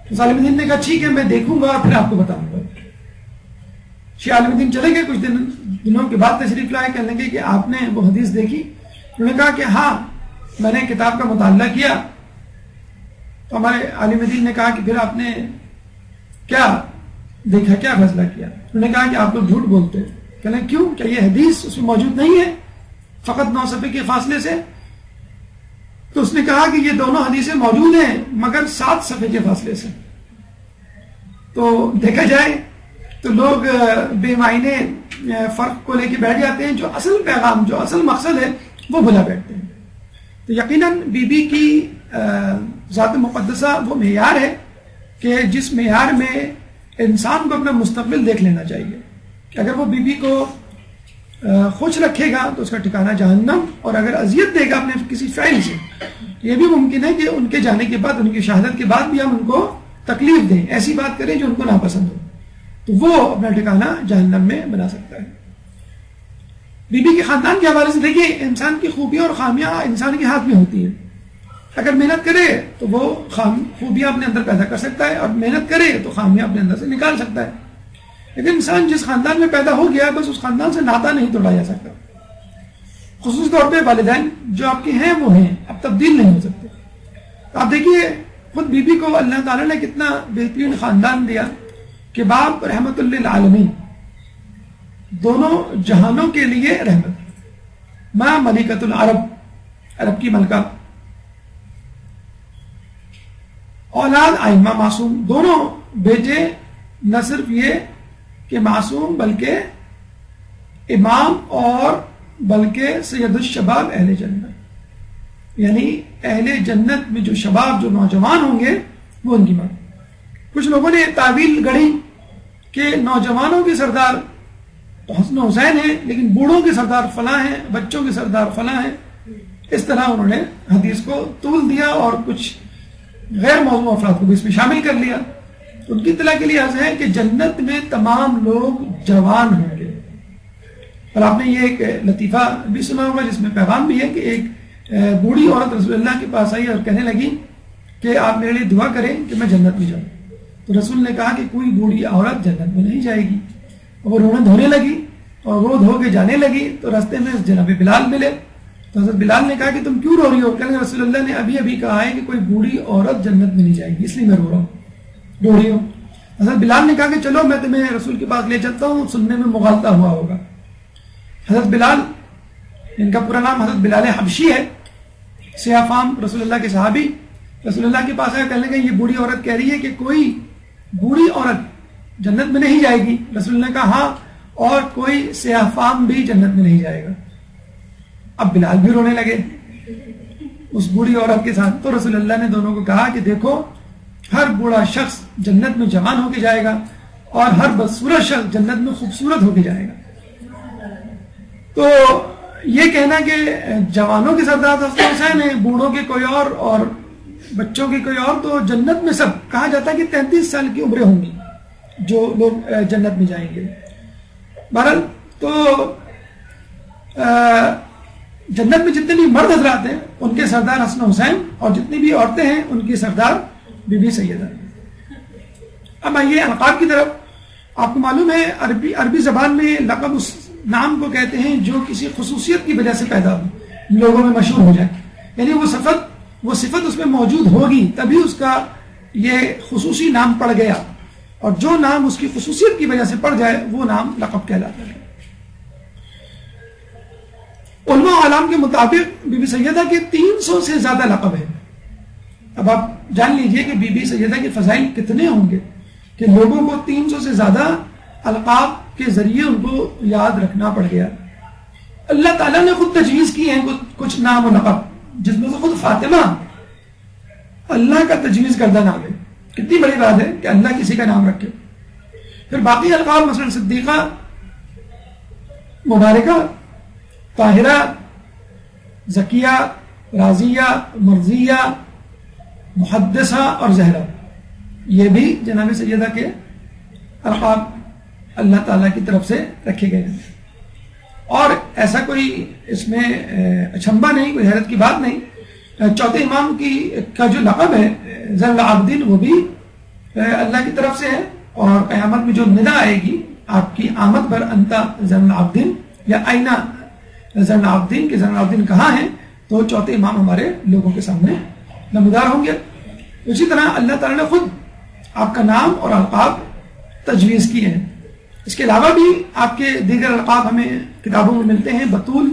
تو عالم دین نے کہا ٹھیک ہے میں دیکھوں گا اور پھر آپ کو بتاؤں گا. شیعہ عالم دین چلے گئے، کچھ دنوں کے بعد تشریف لائے، کہنے لگے کہ آپ نے وہ حدیث دیکھی؟ انہوں نے کہا کہ ہاں میں نے کتاب کا مطالعہ کیا. تو ہمارے عالم دین نے کہا کہ پھر آپ نے کیا دیکھا، کیا فیصلہ کیا؟ انہوں نے کہا کہ آپ لوگ جھوٹ بولتے ہیں. کہنے کیوں، کیا یہ حدیث اس میں موجود نہیں ہے فقط 9 صفحے کے فاصلے سے؟ تو اس نے کہا کہ یہ دونوں حدیثیں موجود ہیں مگر 7 صفحے کے فاصلے سے. تو دیکھا جائے تو لوگ بے معنی فرق کو لے کے بیٹھ جاتے ہیں، جو اصل پیغام، جو اصل مقصد ہے وہ بھلا بیٹھتے ہیں. تو یقیناً بی بی کی ذات مقدسہ وہ معیار ہے کہ جس معیار میں انسان کو اپنا مستقبل دیکھ لینا چاہیے کہ اگر وہ بی بی کو خوش رکھے گا تو اس کا ٹھکانہ جہنم، اور اگر اذیت دے گا اپنے کسی فعل سے، یہ بھی ممکن ہے کہ ان کے جانے کے بعد، ان کی شہادت کے بعد بھی ہم ان کو تکلیف دیں، ایسی بات کریں جو ان کو ناپسند ہو، تو وہ اپنا ٹھکانہ جہنم میں بنا سکتا ہے. بی بی کے خاندان کے حوالے سے دیکھیے، انسان کی خوبیاں اور خامیاں انسان کے ہاتھ میں ہوتی ہیں. اگر محنت کرے تو وہ خوبیاں اپنے اندر پیدا کر سکتا ہے، اور محنت کرے تو خامیاں اپنے اندر سے نکال سکتا ہے. لیکن انسان جس خاندان میں پیدا ہو گیا بس اس خاندان سے ناطا نہیں توڑا جا سکتا. خصوصی طور پہ والدین جو آپ کے ہیں وہ ہیں، اب تبدیل نہیں ہو سکتے. آپ دیکھیے خود بی بی کو اللہ تعالیٰ نے کتنا بہترین خاندان دیا کہ باپ رحمت للعالمین، دونوں جہانوں کے لیے رحمت، ماں ملکۃ العرب، عرب کی ملکہ، اولاد آئمہ معصوم، دونوں بیٹے نہ صرف یہ کہ معصوم بلکہ امام اور بلکہ سید الشباب اہل جنت، یعنی اہل جنت میں جو شباب، جو نوجوان ہوں گے وہ ان کی ماں. کچھ لوگوں نے تعویل گڑھی کہ نوجوانوں کے سردار تو حسن حسین ہیں لیکن بوڑھوں کے سردار فلاں ہیں، بچوں کے سردار فلاں ہیں. اس طرح انہوں نے حدیث کو طول دیا اور کچھ غیر موضوع افراد کو بھی اس میں شامل کر لیا. ان کی اطلاع کے لیے عرض ہے کہ جنت میں تمام لوگ جوان ہوں گے. اور آپ نے یہ ایک لطیفہ بھی سنا ہوگا جس میں پیغام بھی ہے کہ ایک بوڑھی عورت رسول اللہ کے پاس آئی اور کہنے لگی کہ آپ میرے لیے دعا کریں کہ میں جنت میں جاؤں. تو رسول نے کہا کہ کوئی بوڑھی عورت جنت میں نہیں جائے گی. وہ رونے دھونے لگی اور رو دھو کے جانے لگی تو راستے میں جناب بلال ملے تو حضرت بلال نے کہا کہ تم کیوں رو رہی ہو؟ کہنے رسول اللہ نے ابھی ابھی کہا ہے کہ کوئی بوڑھی عورت جنت میں نہیں جائے گی، اس لیے میں رو رہی ہوں۔ حضرت بلال نے کہا کہ چلو میں تمہیں رسول کے پاس لے چلتا ہوں، سننے میں مغالطہ ہوا ہوگا۔ حضرت بلال، ان کا پورا نام حضرت بلال حبشی ہے، سیاہ فام رسول اللہ کے صحابی، رسول اللہ کے پاس آئے، کہنے لگے یہ بوڑھی عورت کہہ رہی ہے کہ کوئی بوڑھی عورت جنت میں نہیں جائے گی۔ رسول اللہ نے کہا ہاں، اور کوئی سیاہ فام بھی جنت میں نہیں جائے گا۔ اب بلال بھی رونے لگے اس بوڑھی عورت کے ساتھ۔ تو رسول اللہ نے دونوں کو کہا کہ دیکھو، ہر بوڑھا شخص جنت میں جوان ہو کے جائے گا اور ہر بدصورت شخص جنت میں خوبصورت ہو کے جائے گا۔ تو یہ کہنا کہ جوانوں کے سردار حسن حسین ہیں، بوڑھوں کے کوئی اور بچوں کی کوئی اور، تو جنت میں سب کہا جاتا ہے کہ 33 سال کی عمریں ہوں گی جو لوگ جنت میں جائیں گے۔ بہرحال تو جنت میں جتنے بھی مرد حضرات ہیں ان کے سردار حسن حسین، اور جتنی بھی عورتیں ہیں ان کی سردار بی بی سیدہ۔ اب آئیے القاب کی طرف۔ آپ کو معلوم ہے عربی زبان میں لقب اس نام کو کہتے ہیں جو کسی خصوصیت کی وجہ سے پیدا ہو، لوگوں میں مشہور ہو جائے، یعنی وہ صفت اس میں موجود ہوگی تبھی اس کا یہ خصوصی نام پڑ گیا، اور جو نام اس کی خصوصیت کی وجہ سے پڑ جائے وہ نام لقب کہلاتا ہے۔ علماء علام کے مطابق بی بی سیدہ کے 300 سے زیادہ لقب ہیں۔ اب آپ جان لیجئے کہ بی بی سیدہ کے فضائل کتنے ہوں گے کہ لوگوں کو 300 سے زیادہ القاب کے ذریعے ان کو یاد رکھنا پڑ گیا۔ اللہ تعالیٰ نے خود تجویز کی ہیں کچھ نام و لقب، جس میں سے خود فاطمہ اللہ کا تجویز کردہ نام ہے۔ کتنی بڑی بات ہے کہ اللہ کسی کا نام رکھے۔ پھر باقی القاب مثلا صدیقہ، مبارکہ، طاہرہ، زکیہ، راضیہ، مرضیہ، محدثہ اور زہرہ، یہ بھی جناب سیدہ کے القاب اللہ تعالیٰ کی طرف سے رکھے گئے ہیں، اور ایسا کوئی اس میں اچھمبا نہیں، کوئی حیرت کی بات نہیں۔ چوتھے امام کا جو لقب ہے زین العابدین، وہ بھی اللہ کی طرف سے ہے، اور قیامت میں جو ندا آئے گی آپ کی آمد پر انتا زین العابدین یا آئینہ زین العابدین کے زین العابدین کہاں ہیں، تو چوتھے امام ہمارے لوگوں کے سامنے نمودار ہوں گے۔ اسی طرح اللہ تعالیٰ نے خود آپ کا نام اور القاب تجویز کیے ہیں۔ اس کے علاوہ بھی آپ کے دیگر القاب ہمیں کتابوں میں ملتے ہیں، بطول،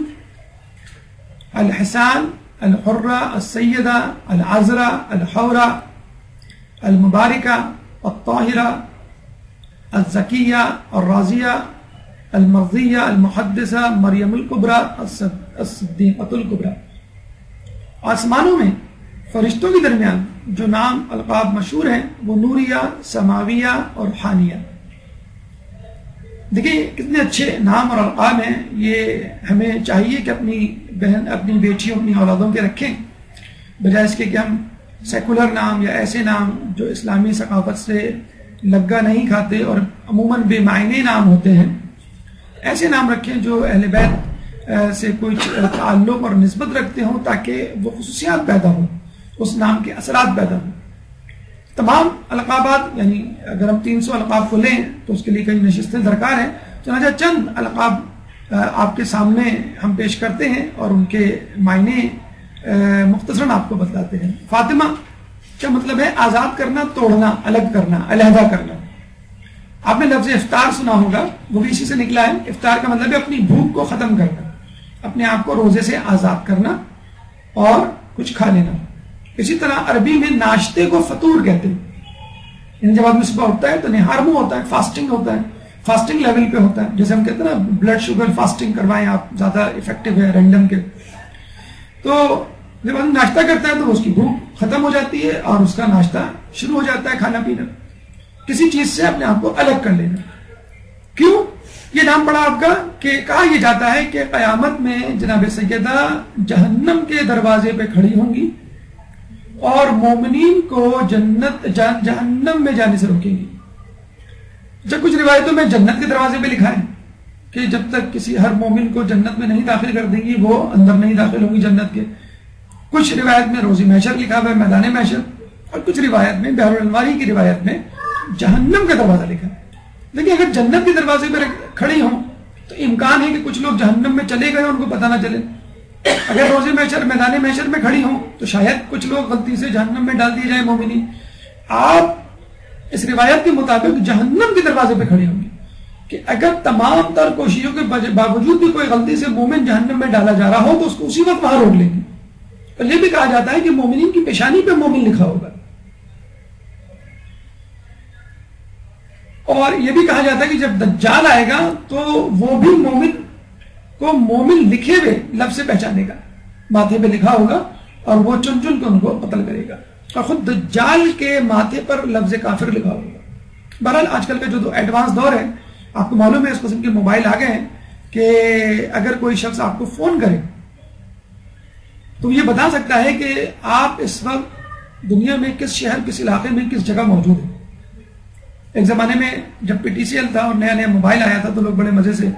الحسان، الحرہ، السیدہ، العذرہ، الحورہ، المبارکہ، الطاہرہ، الزکیہ، الراضیہ، المرضیہ، المحدثہ، مریم الکبریٰ، الصدیقۃ الکبریٰ۔ آسمانوں میں فرشتوں کے درمیان جو نام القاب مشہور ہیں وہ نوریہ، سماویہ اور حانیہ۔ دیکھیں کتنے اچھے نام اور القاب ہیں، یہ ہمیں چاہیے کہ اپنی بہن، اپنی بیٹیوں، اپنی اولادوں کے رکھیں، بجائے اس کے کہ ہم سیکولر نام یا ایسے نام جو اسلامی ثقافت سے لگا نہیں کھاتے اور عموماً بے معنی نام ہوتے ہیں، ایسے نام رکھیں جو اہل بیت سے کوئی تعلق اور نسبت رکھتے ہوں، تاکہ وہ خصوصیات پیدا ہوں، اس نام کے اثرات پیدا ہوں۔ تمام القابات، یعنی اگر ہم 300 القاب کو لیں تو اس کے لیے کئی نشستیں درکار ہیں، چنانچہ چند القاب آپ کے سامنے ہم پیش کرتے ہیں اور ان کے معنی مختصراً آپ کو بتلاتے ہیں۔ فاطمہ کا مطلب ہے آزاد کرنا، توڑنا، الگ کرنا، علیحدہ کرنا۔ آپ نے لفظ افطار سنا ہوگا، وہ بھی اسی سے نکلا ہے۔ افطار کا مطلب ہے اپنی بھوک کو ختم کرنا، اپنے آپ کو روزے سے آزاد کرنا اور کچھ کھا لینا۔ اسی طرح عربی میں ناشتے کو فطور کہتے ہیں، یعنی جب آدمی صبح اٹھتا ہے تو نہار منہ ہوتا ہے، فاسٹنگ ہوتا ہے، فاسٹنگ لیول پہ ہوتا ہے، جیسے ہم کہتے ہیں نا بلڈ شوگر فاسٹنگ کروائیں آپ، زیادہ افیکٹو ہے رینڈم کے۔ تو جب آدمی ناشتہ کرتا ہے تو اس کی بھوک ختم ہو جاتی ہے اور اس کا ناشتہ شروع ہو جاتا ہے، کھانا پینا، کسی چیز سے اپنے آپ کو الگ کر لینا۔ کیوں یہ نام پڑا آپ کا؟ کہ کہا یہ جاتا ہے کہ قیامت میں جناب سیدہ جہنم کے دروازے پہ کھڑی ہوں گی اور مومنین کو جہنم میں جانے سے روکیں گی۔ جب کچھ روایتوں میں جنت کے دروازے پہ لکھا ہے کہ جب تک کسی ہر مومن کو جنت میں نہیں داخل کر دیں گی وہ اندر نہیں داخل ہوں گی جنت کے۔ کچھ روایت میں روزی محشر لکھا ہوا ہے، میدان محشر، اور کچھ روایت میں بحر الانواری کی روایت میں جہنم کا دروازہ لکھا ہے۔ لیکن اگر جنت کے دروازے پر کھڑی ہوں تو امکان ہے کہ کچھ لوگ جہنم میں چلے گئے ان کو پتہ نہ چلے، اگر روز محشر میدان محشر میں کھڑی ہوں تو شاید کچھ لوگ غلطی سے جہنم میں ڈال دیے جائیں مومنین. آپ اس روایت کے مطابق جہنم کے دروازے پہ کھڑی ہوں گی کہ اگر تمام تر کوششوں کے باوجود بھی کوئی غلطی سے مومن جہنم میں ڈالا جا رہا ہو تو اس کو اسی وقت وہاں روک لیں گے. اور یہ بھی کہا جاتا ہے کہ مومنین کی پیشانی پہ مومن لکھا ہوگا. اور یہ بھی کہا جاتا ہے کہ جب دجال آئے گا تو وہ بھی مومن کو مومن لکھے ہوئے لفظ سے پہچانے گا, ماتھے پہ لکھا ہوگا اور وہ چن چن کے ان کو قتل کرے گا. اور خود دجال کے ماتھے پر لفظ کافر لکھا ہوگا. بہرحال آج کل کا جو ایڈوانس دور ہے, آپ کو معلوم ہے اس قسم کے موبائل آ گئے ہیں کہ اگر کوئی شخص آپ کو فون کرے تو یہ بتا سکتا ہے کہ آپ اس وقت دنیا میں کس شہر, کس علاقے میں, کس جگہ موجود ہیں. ایک زمانے میں جب PTCL تھا اور نیا نیا موبائل آیا تھا تو لوگ بڑے مزے سے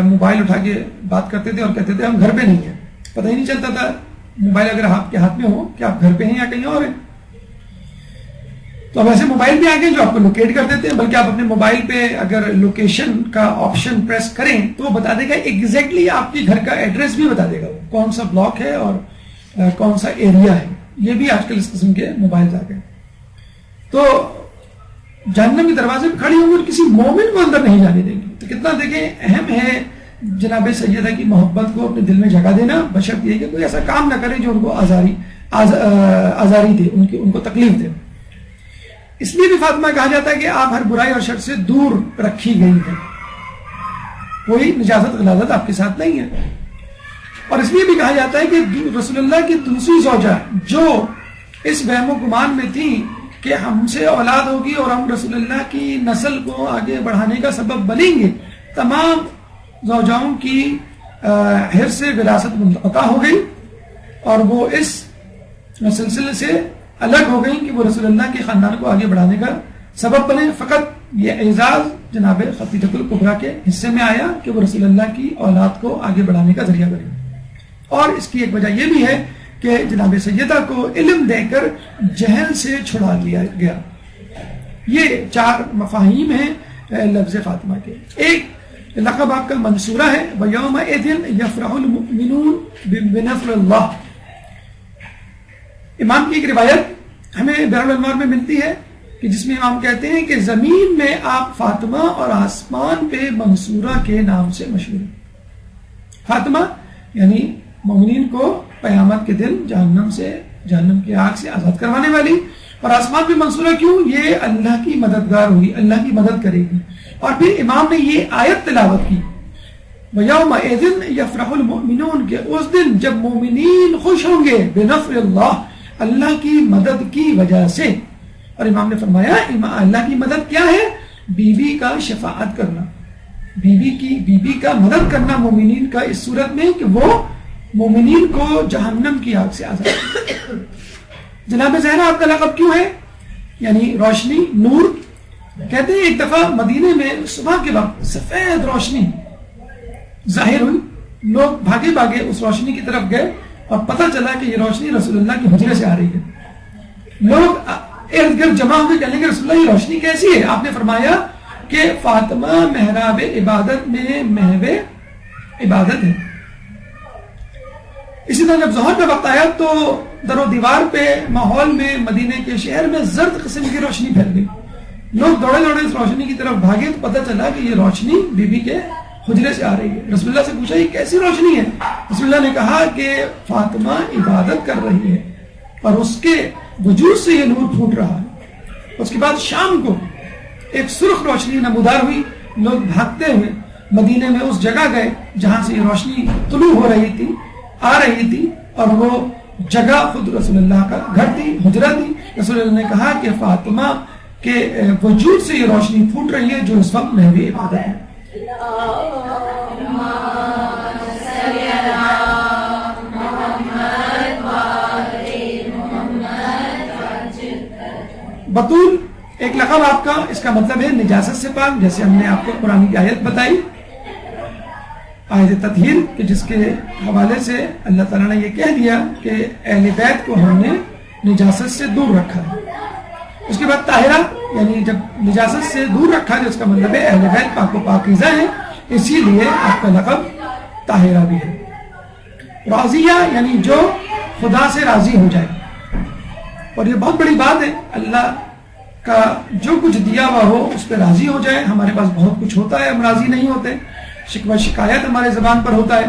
موبائل اٹھا کے بات کرتے تھے اور کہتے تھے ہم گھر پہ نہیں ہیں. پتہ ہی نہیں چلتا تھا موبائل اگر آپ کے ہاتھ میں ہو کہ آپ گھر پہ ہیں یا کہیں اور ہیں. تو اب ایسے موبائل بھی آ گئے جو آپ کو لوکیٹ کر دیتے ہیں, بلکہ آپ اپنے موبائل پہ اگر لوکیشن کا آپشن پریس کریں تو وہ بتا دے گا ایگزیکٹلی آپ کے گھر کا ایڈریس بھی بتا دے گا, کون سا بلاک ہے اور کون سا ایریا ہے. یہ بھی آج کل اس قسم کے موبائل آ گئے. تو جہنم کے دروازے پہ کھڑی ہوں گی اور کسی مومن کو اندر نہیں جانے دیں گی. تو کتنا دیکھیں اہم ہے جناب سیدہ کی محبت کو اپنے دل میں جگہ دینا, بشرط یہ کہ کوئی ایسا کام نہ کرے جو ان کو آزاری دے, ان کو تکلیف دے. اس لیے بھی فاطمہ کہا جاتا ہے کہ آپ ہر برائی اور شر سے دور رکھی گئی ہیں, کوئی نجاست غلاظت آپ کے ساتھ نہیں ہے. اور اس لیے بھی کہا جاتا ہے کہ رسول اللہ کی دوسری زوجہ جو اس وہم و گمان میں تھی کہ ہم سے اولاد ہوگی اور ہم رسول اللہ کی نسل کو آگے بڑھانے کا سبب بنیں گے, تمام زوجاؤں کی حرص سے وراثت منقطع ہو گئی اور وہ اس سلسلے سے الگ ہو گئی کہ وہ رسول اللہ کے خاندان کو آگے بڑھانے کا سبب بنے. فقط یہ اعزاز جناب خدیجہ الکبریٰ کے حصے میں آیا کہ وہ رسول اللہ کی اولاد کو آگے بڑھانے کا ذریعہ بنے. اور اس کی ایک وجہ یہ بھی ہے کہ جناب سیدہ کو علم دے کر جہل سے چھڑا لیا گیا. یہ 4 مفاہیم ہیں لفظ فاطمہ کے. ایک لقب آپ کا منصورہ ہے وَيَوْمَئِذٍ يَفْرَحُ الْمُؤْمِنُونَ بِنَصْرِ اللَّهِ. امام کی ایک روایت ہمیں بحر الانوار میں ملتی ہے کہ جس میں امام کہتے ہیں کہ زمین میں آپ فاطمہ اور آسمان پہ منصورہ کے نام سے مشہور ہیں. فاطمہ یعنی مومنین کو قیامت کے دن جہنم کی آگ سے آزاد کروانے والی, اور آسمان پہ منصورہ کیوں؟ یہ اللہ کی مددگار ہوئی, اللہ کی مدد کرے گی. اور پھر امام نے یہ آیت تلاوت کی وَيَوْمَئِذٍ يَفْرَحُ الْمُؤْمِنُونَ کہ اس دن جب مومنین خوش ہوں گے بِنَصْرِ اللَّهِ اللہ کی مدد کی وجہ سے. اور امام نے فرمایا اللہ کی مدد کیا ہے؟ بیوی کا شفاعت کرنا, بیوی کا مدد کرنا مومنین کا اس صورت میں کہ وہ مومنین کو جہنم کی آگ سے آزاد کرے. جناب زہرا آپ کا لقب کیوں ہے؟ یعنی روشنی, نور. کہتے ہیں ایک دفعہ مدینے میں صبح کے وقت سفید روشنی ظاہر ہوئی, لوگ بھاگے بھاگے اس روشنی کی طرف گئے اور پتہ چلا کہ یہ روشنی رسول اللہ کے حجرے سے آ رہی ہے. لوگ ارد گرد جمع ہو کے کہنے لگے رسول اللہ یہ روشنی کیسی ہے؟ آپ نے فرمایا کہ فاطمہ محراب عبادت میں محو عبادت ہے. اسی طرح جب ظہر کا وقت آیا تو در و دیوار پہ ماحول میں مدینے کے شہر میں زرد قسم کی روشنی پھیل گئی. لوگ دوڑے دوڑے اس روشنی کی طرف بھاگے تو پتہ چلا کہ یہ روشنی بیوی کے حجرے سے آ رہی ہے. رسول اللہ سے پوچھا یہ کیسی روشنی ہے؟ رسول اللہ نے کہا کہ فاطمہ عبادت کر رہی ہے اور اس کے وجود سے یہ نور پھوٹ رہا ہے. اس کے بعد شام کو ایک سرخ روشنی نمودار ہوئی, لوگ بھاگتے ہوئے مدینے میں اس جگہ گئے جہاں سے یہ روشنی طلوع ہو رہی تھی, آ رہی تھی, اور وہ جگہ خود رسول اللہ کا گھر تھی, حجرہ تھی. رسول اللہ نے کہا کہ فاطمہ کے وجود سے یہ روشنی پھوٹ رہی ہے جو اس وقت محو عبادت ہے. بطول ایک لقب آپ کا, اس کا مطلب ہے نجاست سے پاک, جیسے ہم نے آپ کو قرآن کی آیت بتائی آیت تطہیر کہ جس کے حوالے سے اللہ تعالیٰ نے یہ کہہ دیا کہ اہل بیت کو ہم نے نجاست سے دور رکھا ہے. اس کے بعد طاہرہ یعنی جب نجاست سے دور رکھا جس کا مطلب ہے اہل بیت پاک و پاکیزہ ہیں, اسی لیے آپ کا لقب طاہرہ بھی ہے. راضیہ یعنی جو خدا سے راضی ہو جائے. اور یہ بہت بڑی بات ہے, اللہ کا جو کچھ دیا ہوا ہو اس پہ راضی ہو جائے. ہمارے پاس بہت کچھ ہوتا ہے, ہم راضی نہیں ہوتے, شکوہ شکایت ہمارے زبان پر ہوتا ہے,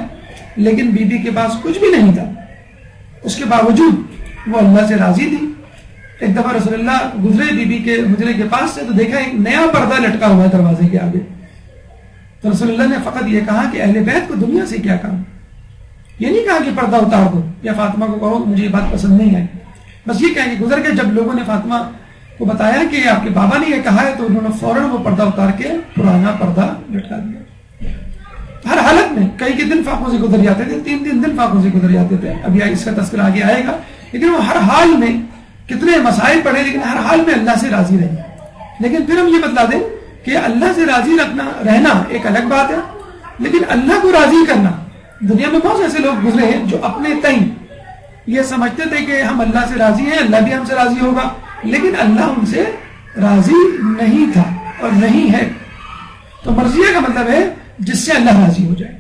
لیکن بی بی کے پاس کچھ بھی نہیں تھا, اس کے باوجود وہ اللہ سے راضی تھی. ایک دفعہ رسول اللہ گزرے بی بی کے حجرے کے پاس سے, تو دیکھا ایک نیا پردہ لٹکا ہوا ہے دروازے کے آگے. تو رسول اللہ نے فقط یہ کہا کہ اہل بیت کو دنیا سے کیا کام. یہ نہیں کہا کہ پردہ اتار دو یا فاطمہ کو کہو کہ مجھے یہ بات پسند نہیں آئی, بس یہ کہیں کہ گزر کے جب لوگوں نے فاطمہ کو بتایا کہ آپ کے بابا نے یہ کہا ہے, تو انہوں نے فوراً وہ پردہ اتار کے پرانا پردہ لٹکا دیا. ہر حالت میں کئی کے دن فاقوں سے گزر جاتے تھے, 3 دن فاقوں سے گزر جاتے تھے. ابھی اس کا تذکرہ آگے آئے گا, لیکن وہ ہر حال میں کتنے مسائل پڑے, لیکن ہر حال میں اللہ سے راضی رہے. لیکن پھر ہم یہ بتلا دیں کہ اللہ سے راضی رہنا ایک الگ بات ہے, لیکن اللہ کو راضی کرنا, دنیا میں بہت سے ایسے لوگ گزرے ہیں جو اپنے تئیں یہ سمجھتے تھے کہ ہم اللہ سے راضی ہیں, اللہ بھی ہم سے راضی ہوگا, لیکن اللہ ان سے راضی نہیں تھا اور نہیں ہے. تو مرضیہ کا مطلب ہے جس سے اللہ راضی ہو جائے.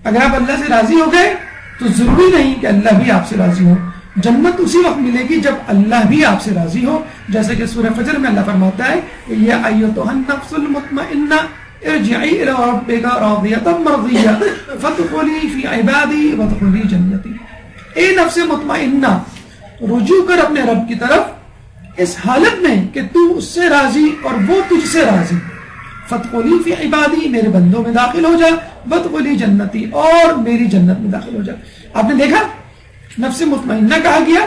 اگر آپ اللہ سے راضی ہو گئے تو ضروری نہیں کہ اللہ بھی آپ سے راضی ہو. جنت اسی وقت ملے گی جب اللہ بھی آپ سے راضی ہو, جیسے کہ سورہ فجر میں اللہ فرماتا ہے یا ایتھا النفس المطمئنہ ارجعی الی ربک راضیۃ مرضیہ فادخلی فی عبادی وادخلی جنتی. اے نفس مطمئنہ, رجوع کر اپنے رب کی طرف اس حالت میں کہ تو اس سے راضی اور وہ تجھ سے راضی. فادخلی فی عبادی, میرے بندوں میں داخل ہو جا, وادخلی جنتی, اور میری جنت میں داخل ہو جا. آپ نے دیکھا نفس مطمئنہ کہا گیا,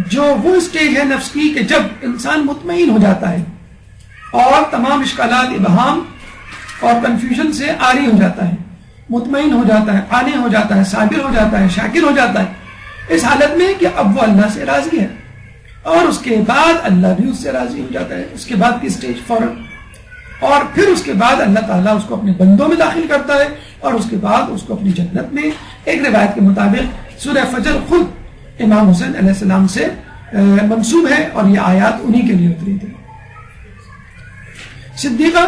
جو وہ اسٹیج ہے نفس کی کہ جب انسان مطمئن ہو جاتا ہے اور تمام اشکالات ابہام اور کنفیوژن سے عاری ہو جاتا ہے, مطمئن ہو جاتا ہے, قانع ہو جاتا ہے, صابر ہو جاتا ہے, شاکر ہو جاتا ہے, اس حالت میں کہ اب وہ اللہ سے راضی ہے, اور اس کے بعد اللہ بھی اس سے راضی ہو جاتا ہے. اس کے بعد کی اسٹیج فوراً, اور پھر اس کے بعد اللہ تعالیٰ اس کو اپنے بندوں میں داخل کرتا ہے, اور اس کے بعد اس کو اپنی جنت میں. ایک روایت کے مطابق سورہ فجر خود امام حسین علیہ السلام سے منسوب ہے, اور یہ آیات انہی کے لیے اتری تھی. صدیقہ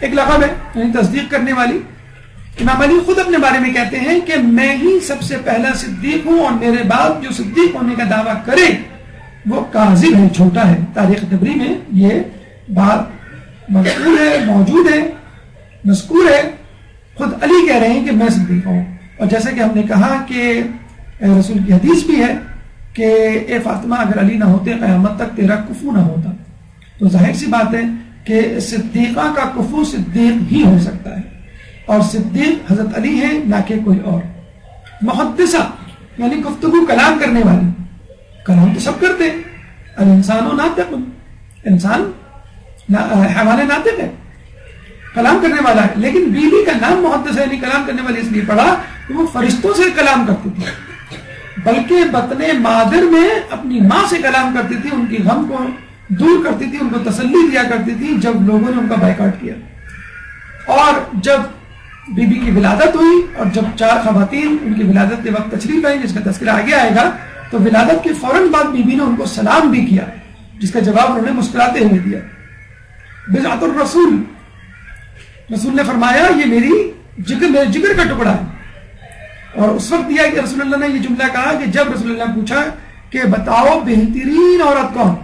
ایک لقب ہے, یعنی تصدیق کرنے والی. امام علی خود اپنے بارے میں کہتے ہیں کہ میں ہی سب سے پہلا صدیق ہوں, اور میرے بعد جو صدیق ہونے کا دعویٰ کرے وہ کاذب ہے, جھوٹا ہے. تاریخ طبری میں یہ بات مذکور ہے, موجود ہے, مذکور ہے. خود علی کہہ رہے ہیں کہ میں صدیق ہوں. اور جیسا کہ ہم نے کہا کہ رسول کی حدیث بھی ہے کہ اے فاطمہ, اگر علی نہ ہوتے قیامت تک تیرا کفو نہ ہوتا. تو ظاہر سی بات ہے کہ صدیقہ کا کفو صدیق ہی ہو سکتا ہے, اور صدیق حضرت علی ہے, نہ کہ کوئی اور. محدثہ یعنی گفتگو کلام کرنے والی, کلام تو سب کرتے ہیں. الانسان و ناطق, انسان حیوان ناطق ہے, کلام کرنے والا ہے. لیکن بیوی کا نام محدثہ یعنی کلام کرنے والی اس لیے پڑھا کہ وہ فرشتوں سے کلام کرتی تھی, بلکہ بطن مادر میں اپنی ماں سے کلام کرتی تھی, ان کی غم کو دور کرتی تھی, ان کو تسلی دیا کرتی تھی جب لوگوں نے ان کا بائیکاٹ کیا. اور جب بی بی کی ولادت ہوئی, اور جب 4 خواتین ان کی ولادت کے وقت تشریف آئی, جس کا تذکرہ آگے آئے گا, تو ولادت کے فوراً بعد بی بی نے ان کو سلام بھی کیا, جس کا جواب انہوں نے مسکراتے ہوئے دیا. بضعۃ الرسول, رسول نے فرمایا یہ میرے جگر کا ٹکڑا ہے. اور اس وقت دیا کہ رسول اللہ نے یہ جملہ کہا کہ جب رسول اللہ نے پوچھا کہ بتاؤ بہترین عورت کون,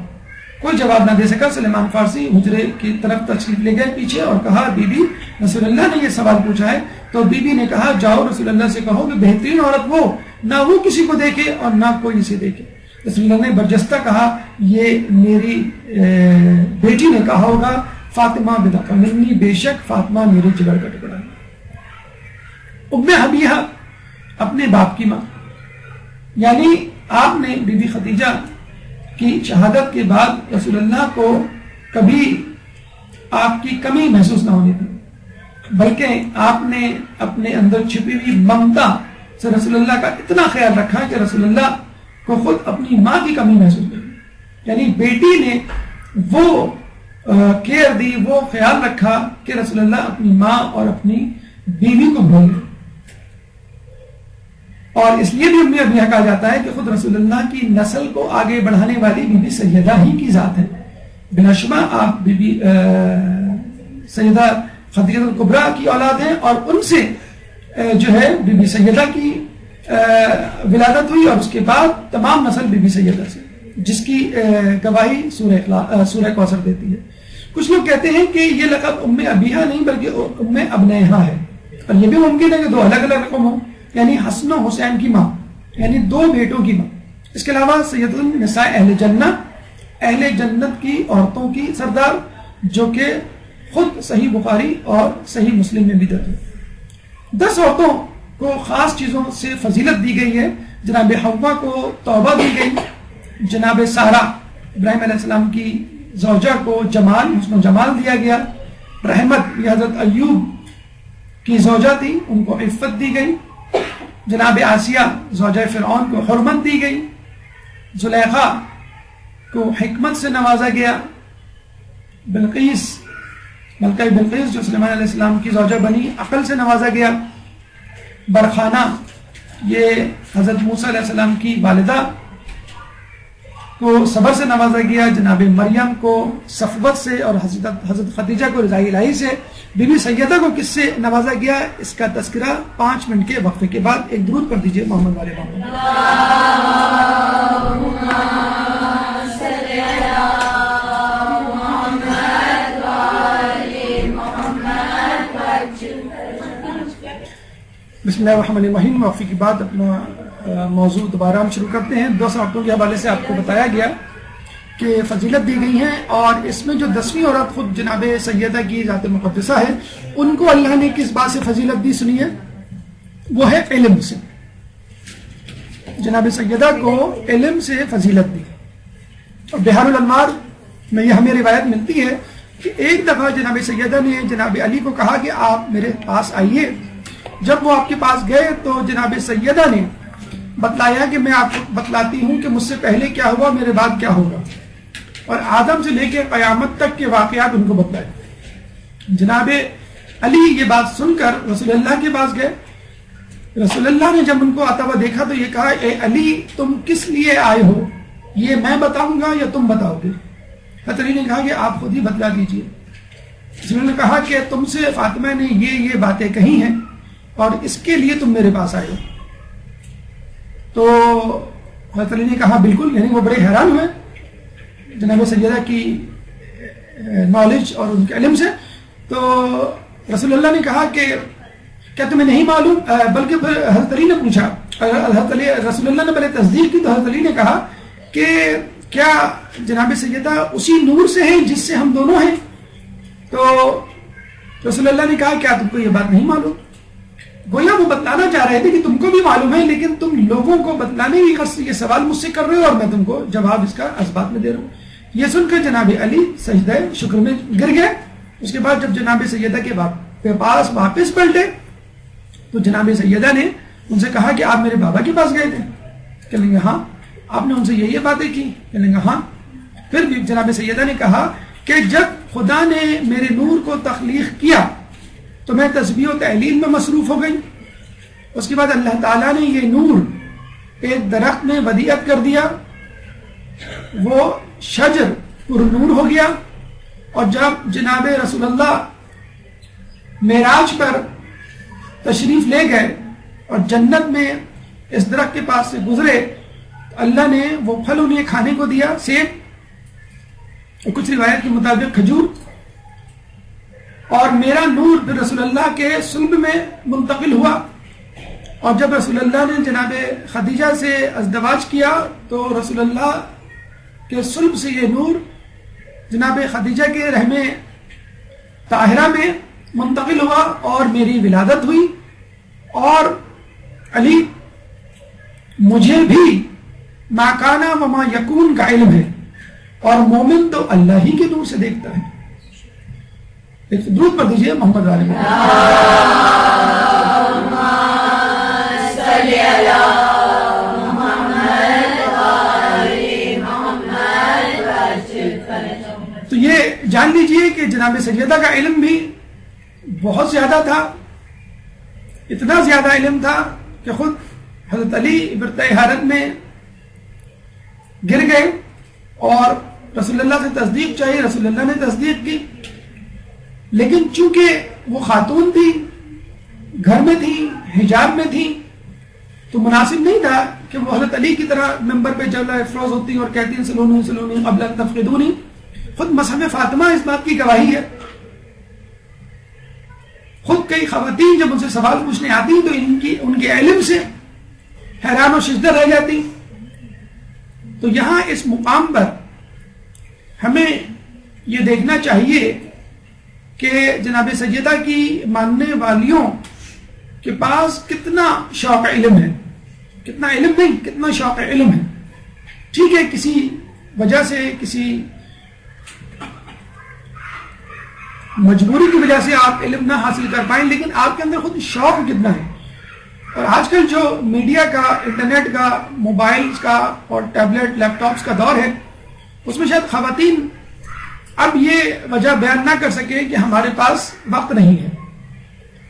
کوئی جواب نہ دے سکا. سلیمان فارسی حجرے کی طرف تشریف لے گئے پیچھے, اور کہا بی بی رسول اللہ نے یہ سوال پوچھا ہے. تو بی بی نے کہا جاؤ رسول اللہ سے کہو کہ بہترین عورت وہ, نہ وہ کسی کو دیکھے اور نہ کوئی اسے دیکھے. رسول اللہ نے برجستہ کہا یہ میری بیٹی نے کہا ہوگا فاطمہ بنت منی, بے شک فاطمہ میرے جگر کا ٹکڑا ہے. ام حبیہ اپنے باپ کی ماں, یعنی آپ نے بی بی خدیجہ کی شہادت کے بعد رسول اللہ کو کبھی آپ کی کمی محسوس نہ ہونے دی, بلکہ آپ نے اپنے اندر چھپی ہوئی ممتا سے رسول اللہ کا اتنا خیال رکھا کہ رسول اللہ کو خود اپنی ماں کی کمی محسوس نہیں. یعنی بیٹی نے وہ کیئر دی, وہ خیال رکھا کہ رسول اللہ اپنی ماں اور اپنی بیوی کو بھول گئے. اور اس لیے بھی ام حبیہ کہا جاتا ہے کہ خود رسول اللہ کی نسل کو آگے بڑھانے والی بی بی سیدہ ہی کی ذات ہے. بلا شبہ آپ بی بی سیدہ خدیجہ الکبریٰ کی اولاد ہیں, اور ان سے جو ہے بی بی سیدہ کی ولادت ہوئی اور اس کے بعد تمام نسل بی بی سیدہ سے، جس کی گواہی سورہ کوثر دیتی ہے۔ کچھ لوگ کہتے ہیں کہ یہ لقب ام ابیہا نہیں بلکہ ام ابنیہا ہے، اور یہ بھی ممکن ہے کہ دو الگ الگ رقم ہوں، یعنی حسن و حسین کی ماں، یعنی دو بیٹوں کی ماں۔ اس کے علاوہ سید النساء اہل جنہ، اہل جنت کی عورتوں کی سردار، جو کہ خود صحیح بخاری اور صحیح مسلم میں بھی درج ہے۔ 10 عورتوں کو خاص چیزوں سے فضیلت دی گئی ہے۔ جناب حوا کو توبہ دی گئی، جناب سارہ ابراہیم علیہ السلام کی زوجہ کو جمال، حسن و جمال دیا گیا۔ رحمت یہ حضرت ایوب کی زوجہ تھی، ان کو عفت دی گئی۔ جناب آسیہ زوجہ فرعون کو حرمت دی گئی۔ زلیخا کو حکمت سے نوازا گیا۔ بلقیس، ملکہ بلقیس جو سلیمان علیہ السلام کی زوجہ بنی، عقل سے نوازا گیا۔ برخانہ یہ حضرت موسیٰ علیہ السلام کی والدہ کو صبر سے نوازا گیا۔ جناب مریم کو صفوت سے، اور حضرت خدیجہ کو رضائی الہی سے۔ بی بی سیدہ کو کس سے نوازا گیا، اس کا تذکرہ 5 منٹ کے وقفے کے بعد ایک درود پڑھ دیجئے محمد والے محمد۔ بسم اللہ الرحمن الرحیم۔ وقفے کے بعد اپنا موضوع دوبارہ ہم شروع کرتے ہیں۔ 10 عورتوں کے حوالے سے آپ کو بتایا گیا کہ فضیلت دی گئی ہے، اور اس میں جو 10ویں عورت خود جناب سیدہ کی ذات مقدسہ ہے، ان کو اللہ نے کس بات سے فضیلت دی سنیے، وہ ہے علم سے۔ جناب سیدہ کو علم سے فضیلت دی، اور بحار الانوار میں یہ ہمیں روایت ملتی ہے کہ ایک دفعہ جناب سیدہ نے جناب علی کو کہا کہ آپ میرے پاس آئیے۔ جب وہ آپ کے پاس گئے تو جناب سیدہ نے بتلایا کہ میں آپ کو بتلاتی ہوں کہ مجھ سے پہلے کیا ہوا، میرے بعد کیا ہوگا، اور آدم سے لے کے قیامت تک کے واقعات ان کو بتلائے۔ جناب علی یہ بات سن کر رسول اللہ کے پاس گئے۔ رسول اللہ نے جب ان کو آتا ہوا دیکھا تو یہ کہا، اے علی تم کس لیے آئے ہو، یہ میں بتاؤں گا یا تم بتاؤ گے؟ حضرت علی نے کہا کہ آپ خود ہی بتلا دیجیے۔ رسول اللہ نے کہا کہ تم سے فاطمہ نے یہ باتیں کہی ہیں، اور اس کے لیے تم میرے پاس آئے ہو۔ تو حضرت علی نے کہا بالکل، یعنی وہ بڑے حیران ہوئے جناب سیدہ کی نالج اور ان کے علم سے۔ تو رسول اللہ نے کہا کہ کیا تمہیں نہیں معلوم، بلکہ پھر حضرت علی نے پوچھا، رسول اللہ نے پہلے تصدیق کی تو حضرت علی نے کہا کہ کیا جناب سیدہ اسی نور سے ہیں جس سے ہم دونوں ہیں؟ تو رسول اللہ نے کہا کیا تم کو یہ بات نہیں معلوم؟ گویا وہ بتلانا چاہ رہے تھے کہ تم کو بھی معلوم ہے، لیکن تم لوگوں کو بتلانے کی غرض سے یہ سوال مجھ سے کر رہے ہو، اور میں تم کو جواب اس کا اسبات میں دے رہا ہوں۔ یہ سن کر جناب علی سجدہ شکر میں گر گئے۔ اس کے بعد جب جناب سیدہ کے پاس واپس پلٹے تو جناب سیدہ نے ان سے کہا کہ آپ میرے بابا کے پاس گئے تھے؟ کہنے لگے ہاں۔ آپ نے ان سے یہ باتیں کی؟ کہنے لگے ہاں۔ پھر بھی جناب سیدہ نے کہا کہ جب خدا نے میرے نور کو تخلیق کیا تو میں تسبیح و تحلیل میں مصروف ہو گئی۔ اس کے بعد اللہ تعالیٰ نے یہ نور ایک درخت میں ودیعت کر دیا، وہ شجر پر نور ہو گیا، اور جب جناب رسول اللہ معراج پر تشریف لے گئے اور جنت میں اس درخت کے پاس سے گزرے، اللہ نے وہ پھل انہیں کھانے کو دیا، سیب، اور کچھ روایت کے مطابق کھجور، اور میرا نور پھر رسول اللہ کے صلب میں منتقل ہوا۔ اور جب رسول اللہ نے جناب خدیجہ سے ازدواج کیا تو رسول اللہ کے صلب سے یہ نور جناب خدیجہ کے رحم طاہرہ میں منتقل ہوا، اور میری ولادت ہوئی۔ اور علی مجھے بھی ما کانا و ما یکون کا علم ہے، اور مومن تو اللہ ہی کے نور سے دیکھتا ہے۔ ایک درود پڑھ دیجئے محمد علیہ تو یہ جان لیجئے کہ جناب سیدہ کا علم بھی بہت زیادہ تھا، اتنا زیادہ علم تھا کہ خود حضرت علی برتہ حرت میں گر گئے، اور رسول اللہ سے تصدیق چاہیے، رسول اللہ نے تصدیق کی، لیکن چونکہ وہ خاتون تھی، گھر میں تھی، حجاب میں تھی، تو مناسب نہیں تھا کہ وہ حضرت علی کی طرح ممبر پہ جب افروز ہوتی ہیں اور کہتی ہیں سلونی سلونی قبل ان تفقدونی. خود مصحف فاطمہ اس بات کی گواہی ہے. خود کئی خواتین جب ان سے سوال پوچھنے آتی تو ان کے علم سے حیران و ششدر رہ جاتی. تو یہاں اس مقام پر ہمیں یہ دیکھنا چاہیے کہ جناب سیدہ کی ماننے والیوں کے پاس کتنا شوق علم ہے. کتنا علم نہیں، کتنا شوق علم ہے. ٹھیک ہے، کسی وجہ سے، کسی مجبوری کی وجہ سے آپ علم نہ حاصل کر پائیں، لیکن آپ کے اندر خود شوق کتنا ہے. اور آج کل جو میڈیا کا، انٹرنیٹ کا، موبائلز کا اور ٹیبلٹ لیپ ٹاپس کا دور ہے، اس میں شاید خواتین اب یہ وجہ بیان نہ کر سکے کہ ہمارے پاس وقت نہیں ہے.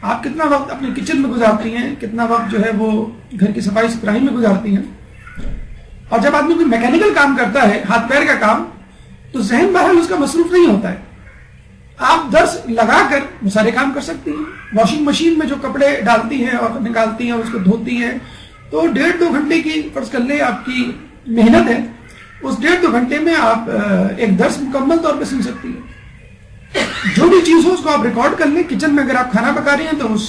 آپ کتنا وقت اپنے کچن میں گزارتی ہیں، کتنا وقت جو ہے وہ گھر کی صفائی ستھرائی میں گزارتی ہیں. اور جب آدمی کوئی میکینیکل کام کرتا ہے، ہاتھ پیر کا کام، تو ذہن بہرحال اس کا مصروف نہیں ہوتا ہے. آپ درس لگا کر وہ سارے کام کر سکتی ہیں. واشنگ مشین میں جو کپڑے ڈالتی ہیں اور نکالتی ہیں اور اس کو دھوتی ہیں، تو 1.5-2 گھنٹے کی فرض کر لیں آپ کی محنت ہے. اس 1.5-2 گھنٹے میں آپ ایک درس مکمل طور پہ سن سکتی ہیں. جو بھی چیز ہو اس کو آپ ریکارڈ کر لیں. کچن میں اگر آپ کھانا پکا رہی ہیں تو اس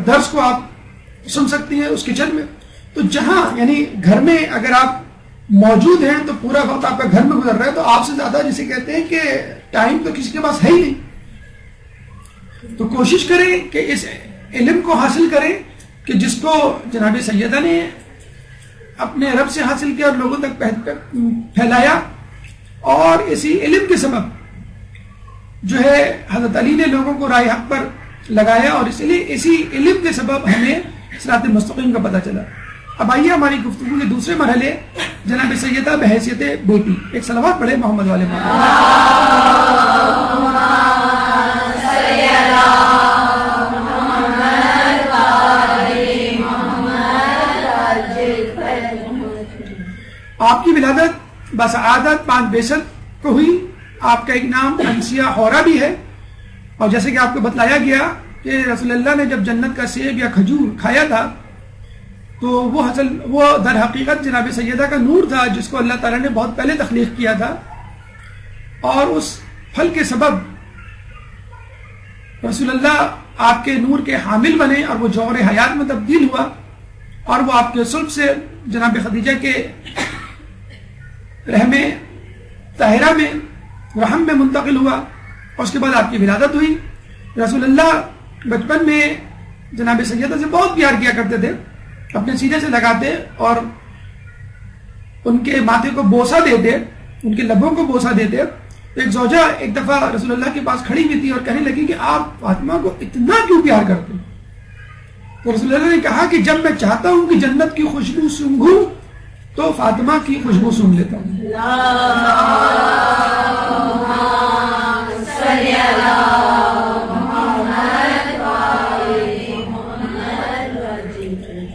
درس کو آپ سن سکتی ہیں اس کچن میں. تو جہاں یعنی گھر میں اگر آپ موجود ہیں تو پورا وقت آپ کا گھر میں گزر رہا ہے، تو آپ سے زیادہ جسے کہتے ہیں کہ ٹائم تو کسی کے پاس ہے ہی نہیں. تو کوشش کریں کہ اس علم کو حاصل کریں کہ جس کو جناب سیدہ نے اپنے رب سے حاصل کیا اور لوگوں تک پھیلایا. اور اسی علم کے سبب جو ہے حضرت علی نے لوگوں کو راہ حق پر لگایا، اور اس لیے اسی علم کے سبب ہمیں صراط مستقیم کا پتہ چلا. اب آئیے ہماری گفتگو کے دوسرے مرحلے، جناب سیدہ بحیثیت بیٹی. ایک صلوات پڑھے محمد والے آپ کی ولادت بسعادت 5 بیست کو ہوئی. آپ کا ایک نام انسیہ حورہ بھی ہے. اور جیسے کہ آپ کو بتلایا گیا کہ رسول اللہ نے جب جنت کا سیب یا کھجور کھایا تھا تو وہ در حقیقت جناب سیدہ کا نور تھا، جس کو اللہ تعالیٰ نے بہت پہلے تخلیق کیا تھا. اور اس پھل کے سبب رسول اللہ آپ کے نور کے حامل بنے اور وہ جوہر حیات میں تبدیل ہوا، اور وہ آپ کے صلب سے جناب خدیجہ کے رحم طاہرہ میں، رحم میں منتقل ہوا. اور اس کے بعد آپ کی ولادت ہوئی. رسول اللہ بچپن میں جناب سیدہ سے بہت پیار کیا کرتے تھے، اپنے سینے سے لگاتے اور ان کے ماتھے کو بوسہ دیتے، ان کے لبوں کو بوسہ دیتے. ایک زوجہ ایک دفعہ رسول اللہ کے پاس کھڑی ہوئی تھی اور کہنے لگی کہ آپ فاطمہ کو اتنا کیوں پیار کرتے؟ تو رسول اللہ نے کہا کہ جب میں چاہتا ہوں کہ جنت کی خوشبو سونگھوں تو فاطمہ کی خوشبو سونگھ لیتا ہوں.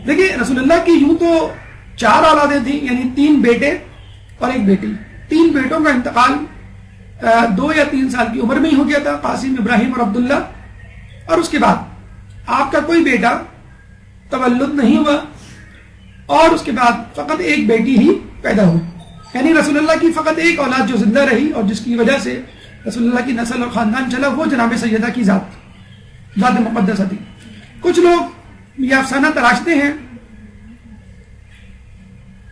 دیکھیں رسول اللہ کی یوں تو 4 اولادیں تھیں، یعنی 3 بیٹے اور 1 بیٹی. 3 بیٹوں کا انتقال 2 یا 3 سال کی عمر میں ہی ہو گیا تھا، قاسم، ابراہیم اور عبداللہ. اور اس کے بعد آپ کا کوئی بیٹا تولد نہیں ہوا، اور اس کے بعد فقط 1 بیٹی ہی پیدا ہوئی. یعنی رسول اللہ کی فقط 1 اولاد جو زندہ رہی اور جس کی وجہ سے رسول اللہ کی نسل اور خاندان چلا، وہ جناب سیدہ کی ذات مقدسہ تھی. کچھ لوگ یہ افسانہ تراشتے ہیں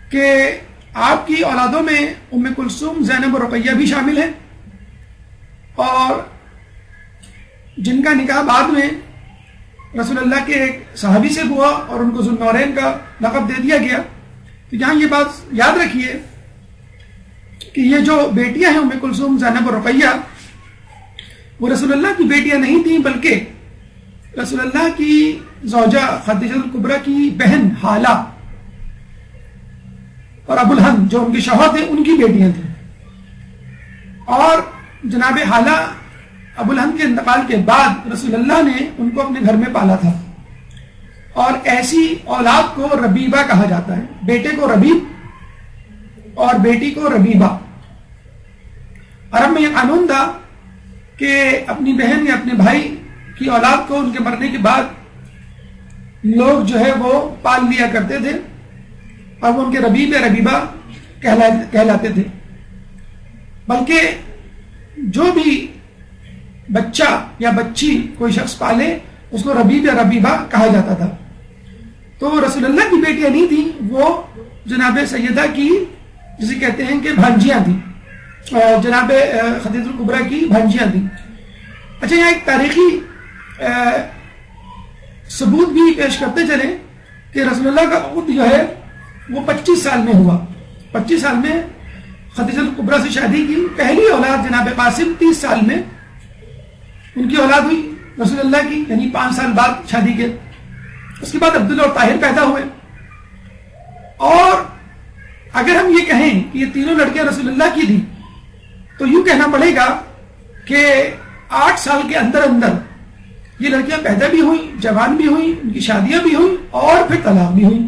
کہ آپ کی اولادوں میں ام کلثوم، زینب اور رقیہ بھی شامل ہیں، اور جن کا نکاح بعد میں رسول اللہ کے ایک صحابی سے ہوا اور ان کو ذوالنورین کا لقب دے دیا گیا. تو یہاں یہ بات یاد رکھیے کہ یہ جو بیٹیاں ہیں ام کلثوم، زینب اور رقیہ، وہ رسول اللہ کی بیٹیاں نہیں تھیں، بلکہ رسول اللہ کی زوجہ خدیجہ الکبریٰ کی بہن حالہ اور ابو الہند جو ان کے شوہر تھے ان کی بیٹیاں تھیں. اور جناب حالہ ابو الہند کے انتقال کے بعد رسول اللہ نے ان کو اپنے گھر میں پالا تھا. اور ایسی اولاد کو ربیبہ کہا جاتا ہے. بیٹے کو ربیب اور بیٹی کو ربیبہ. عرب میں یہ قانون تھا کہ اپنی بہن یا اپنے بھائی کی اولاد کو ان کے مرنے کے بعد لوگ جو ہے وہ پال لیا کرتے تھے اور وہ ان کے ربیب یا ربیبہ کہلاتے تھے. بلکہ جو بھی بچہ یا بچی کوئی شخص پالے اس کو ربیب یا ربیبہ کہا جاتا تھا. تو رسول اللہ کی بیٹیاں نہیں تھیں, وہ جناب سیدہ کی جسے کہتے ہیں کہ بھانجیاں تھیں, جناب خدیجہ الکبریٰ کی بھانجیاں تھیں. اچھا, یہاں ایک تاریخی ثبوت بھی پیش کرتے چلیں کہ رسول اللہ کا عہد جو ہے وہ 25 سال میں ہوا. 25 سال میں خدیجہ الکبریٰ سے شادی کی. پہلی اولاد جناب قاسم 30 سال میں ان کی اولاد ہوئی رسول اللہ کی, یعنی 5 سال بعد شادی کے. اس کے بعد عبداللہ اور طاہر پیدا ہوئے. اور اگر ہم یہ کہیں کہ یہ تینوں لڑکیاں رسول اللہ کی تھی تو یوں کہنا پڑے گا کہ 8 سال کے اندر یہ لڑکیاں پیدا بھی ہوئیں, جوان بھی ہوئیں, ان کی شادیاں بھی ہوئیں اور پھر طلاق بھی ہوئی.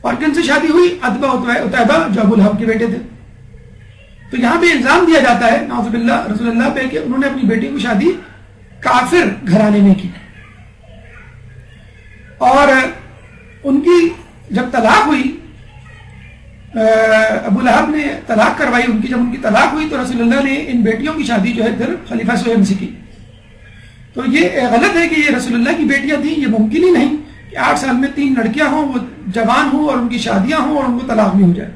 اور کن سے شادی ہوئی؟ عتبہ عتیبہ جو ابو لہب کے بیٹے تھے. تو یہاں پہ الزام دیا جاتا ہے نعوذ باللہ رسول اللہ پہ کہ انہوں نے اپنی بیٹی کی شادی کافر گھرانے میں کی. اور ان کی جب طلاق ہوئی, ابو لہب نے طلاق کروائی ان کی, جب ان کی طلاق ہوئی تو رسول اللہ نے ان بیٹیوں کی شادی جو ہے پھر خلیفہ سہیل سے کی. تو یہ غلط ہے کہ یہ رسول اللہ کی بیٹیاں تھیں. یہ ممکن ہی نہیں کہ 8 سال میں 3 لڑکیاں ہوں, وہ جوان ہوں اور ان کی شادیاں ہوں اور ان کو طلاق بھی ہو جائے.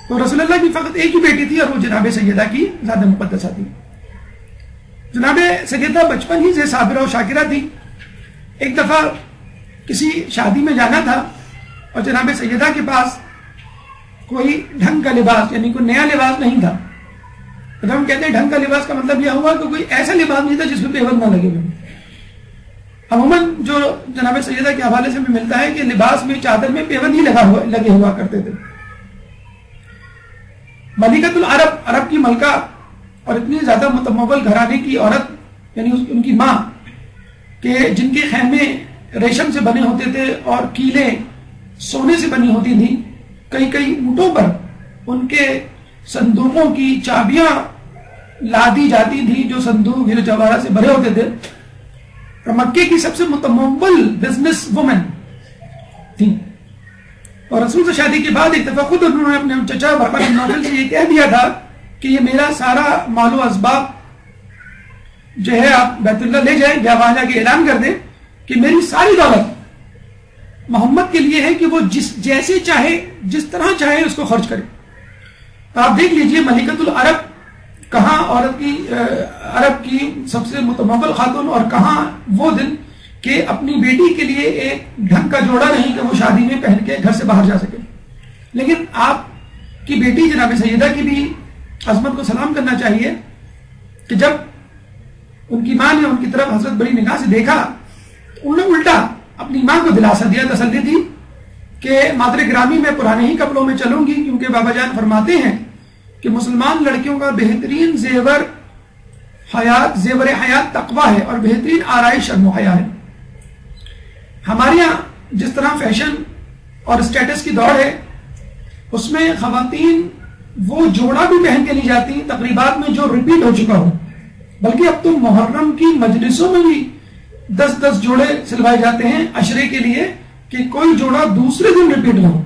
تو رسول اللہ کی فقط ایک ہی بیٹی تھی اور وہ جناب سیدہ کی ذات مقدسہ تھی. جناب سیدہ بچپن ہی سے صابرہ و شاکرہ تھی. ایک دفعہ کسی شادی میں جانا تھا اور جناب سیدہ کے پاس کوئی ڈھنگ کا لباس یعنی کوئی نیا لباس نہیں تھا. جب ہم کہتے ہیں ڈھنگ کا لباس کا مطلب یہ ہوا کہ کوئی ایسا لباس نہیں تھا جس میں پیوند نہ لگے ہوئے. عموماً جو جناب سیدہ کے حوالے سے ہمیں ملتا ہے کہ لباس میں چادر میں پیوند ہی لگے ہوا کرتے تھے. ملکۃ العرب, عرب کی ملکہ اور اتنی زیادہ متمول گھرانے کی عورت یعنی ان کی ماں کہ جن کے خیمے ریشم سے بنے ہوتے تھے اور کیلیں سونے سے بنی ہوتی تھیں. کئی اونٹوں پر ان کے صندوقوں کی چابیاں لادی جاتی تھیں جو صندوق ہیرے جواہرات سے بھرے ہوتے تھے. مکے کی سب سے متمول بزنس وومن تھی. اور رسول سے شادی کے بعد ایک دفعہ خود انہوں نے اپنے چچا برقہ بن نوفل سے یہ کہہ دیا تھا کہ یہ میرا سارا مال و اسباب جو ہے آپ بیت اللہ لے جائیں, یا وہاں جا کے اعلان کر دیں کہ میری ساری دولت محمد کے لیے ہے کہ وہ جیسے چاہے جس طرح چاہے اس کو خرچ کرے. آپ دیکھ لیجئے ملکۃ العرب کہاں عرب کی سب سے متمول خاتون, اور کہاں وہ دن کہ اپنی بیٹی کے لیے ایک ڈھنگ کا جوڑا نہیں کہ وہ شادی میں پہن کے گھر سے باہر جا سکے. لیکن آپ کی بیٹی جناب سیدہ کی بھی عظمت کو سلام کرنا چاہیے کہ جب ان کی ماں نے ان کی طرف حضرت بڑی نگاہ سے دیکھا تو انہوں نے الٹا اپنی ماں کو دلاسا دیا, تسلی دی کہ مادر گرامی میں پرانے ہی کپڑوں میں چلوں گی, کیونکہ بابا جان فرماتے ہیں کہ مسلمان لڑکیوں کا بہترین زیور حیات تقویٰ ہے اور بہترین آرائش شرم و حیا ہے. ہمارے یہاں جس طرح فیشن اور اسٹیٹس کی دوڑ ہے اس میں خواتین وہ جوڑا بھی پہن کے نہیں جاتی تقریبات میں جو ریپیٹ ہو چکا ہو, بلکہ اب تو محرم کی مجلسوں میں بھی 10 جوڑے سلوائے جاتے ہیں عشرے کے لیے کہ کوئی جوڑا دوسرے دن ریپیٹ نہ ہو.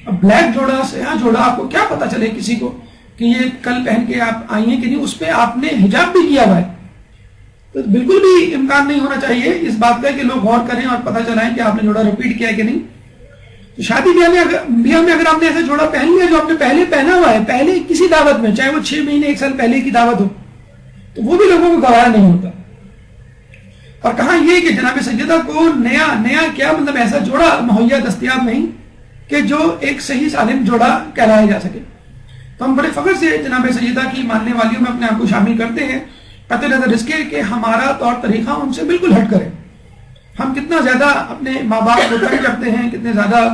اب بلیک جوڑا, سیاہ جوڑا, آپ کو کیا پتا چلے کسی کو کہ یہ کل پہن کے آپ آئی ہیں کہ نہیں, اس پہ آپ نے حجاب بھی کیا ہوا ہے. تو بالکل بھی امکان نہیں ہونا چاہیے اس بات کا کہ لوگ غور کریں اور پتہ چلائیں کہ آپ نے جوڑا ریپیٹ کیا ہے کہ نہیں. تو شادی بیاہ میں اگر آپ نے ایسا جوڑا پہن لیا جو آپ نے پہلے پہنا ہوا ہے, پہلے کسی دعوت میں, چاہے وہ 6 مہینے 1 سال پہلے کی دعوت ہو, تو وہ بھی لوگوں کو گوارا نہیں ہوتا. اور کہاں یہ کہ جناب سیدہ کو نیا کیا مطلب ایسا جوڑا مہیا دستیاب نہیں کہ جو ایک صحیح سالم جوڑا کہلایا جا سکے. تو ہم بڑے فخر سے جناب سیدہ کی ماننے والیوں میں اپنے آپ کو شامل کرتے ہیں, قطع نظر اس کے کہ ہمارا طور طریقہ ان سے بالکل ہٹ کرے. ہم کتنا زیادہ اپنے ماں باپ کو تنگ کرتے ہیں, کتنے زیادہ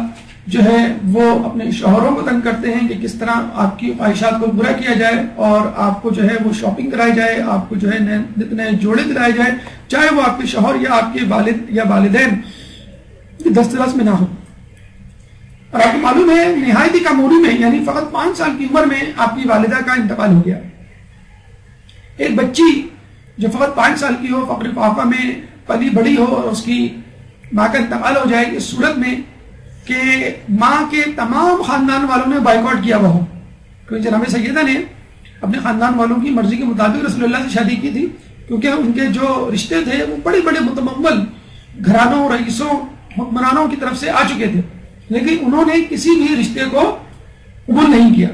جو ہے وہ اپنے شوہروں کو تنگ کرتے ہیں کہ کس طرح آپ کی خواہشات کو پورا کیا جائے اور آپ کو جو ہے وہ شاپنگ کرائی جائے, آپ کو جو ہے نئے جوڑے دلائے جائے, چاہے وہ آپ کے شوہر یا آپ کے والد یا والدین دسترس میں نہ ہو. اور آپ کو معلوم ہے نہایت ہی کم عمری میں یعنی فقط 5 سال کی عمر میں آپ کی والدہ کا انتقال ہو گیا. ایک بچی جو فقط 5 سال کی ہو, فقر فاقہ میں پلی بڑی ہو اور اس کی ماں کا انتقال ہو جائے، اس صورت میں کہ ماں کے تمام خاندان والوں نے بائیکاٹ کیا ہوا ہو. کیونکہ جناب سیدہ نے اپنے خاندان والوں کی مرضی کے مطابق رسول اللہ سے شادی کی تھی، کیونکہ ان کے جو رشتے تھے وہ بڑے بڑے متمول گھرانوں، رئیسوں، حکمرانوں کی طرف سے آ چکے تھے، لیکن انہوں نے کسی بھی رشتے کو قبول نہیں کیا.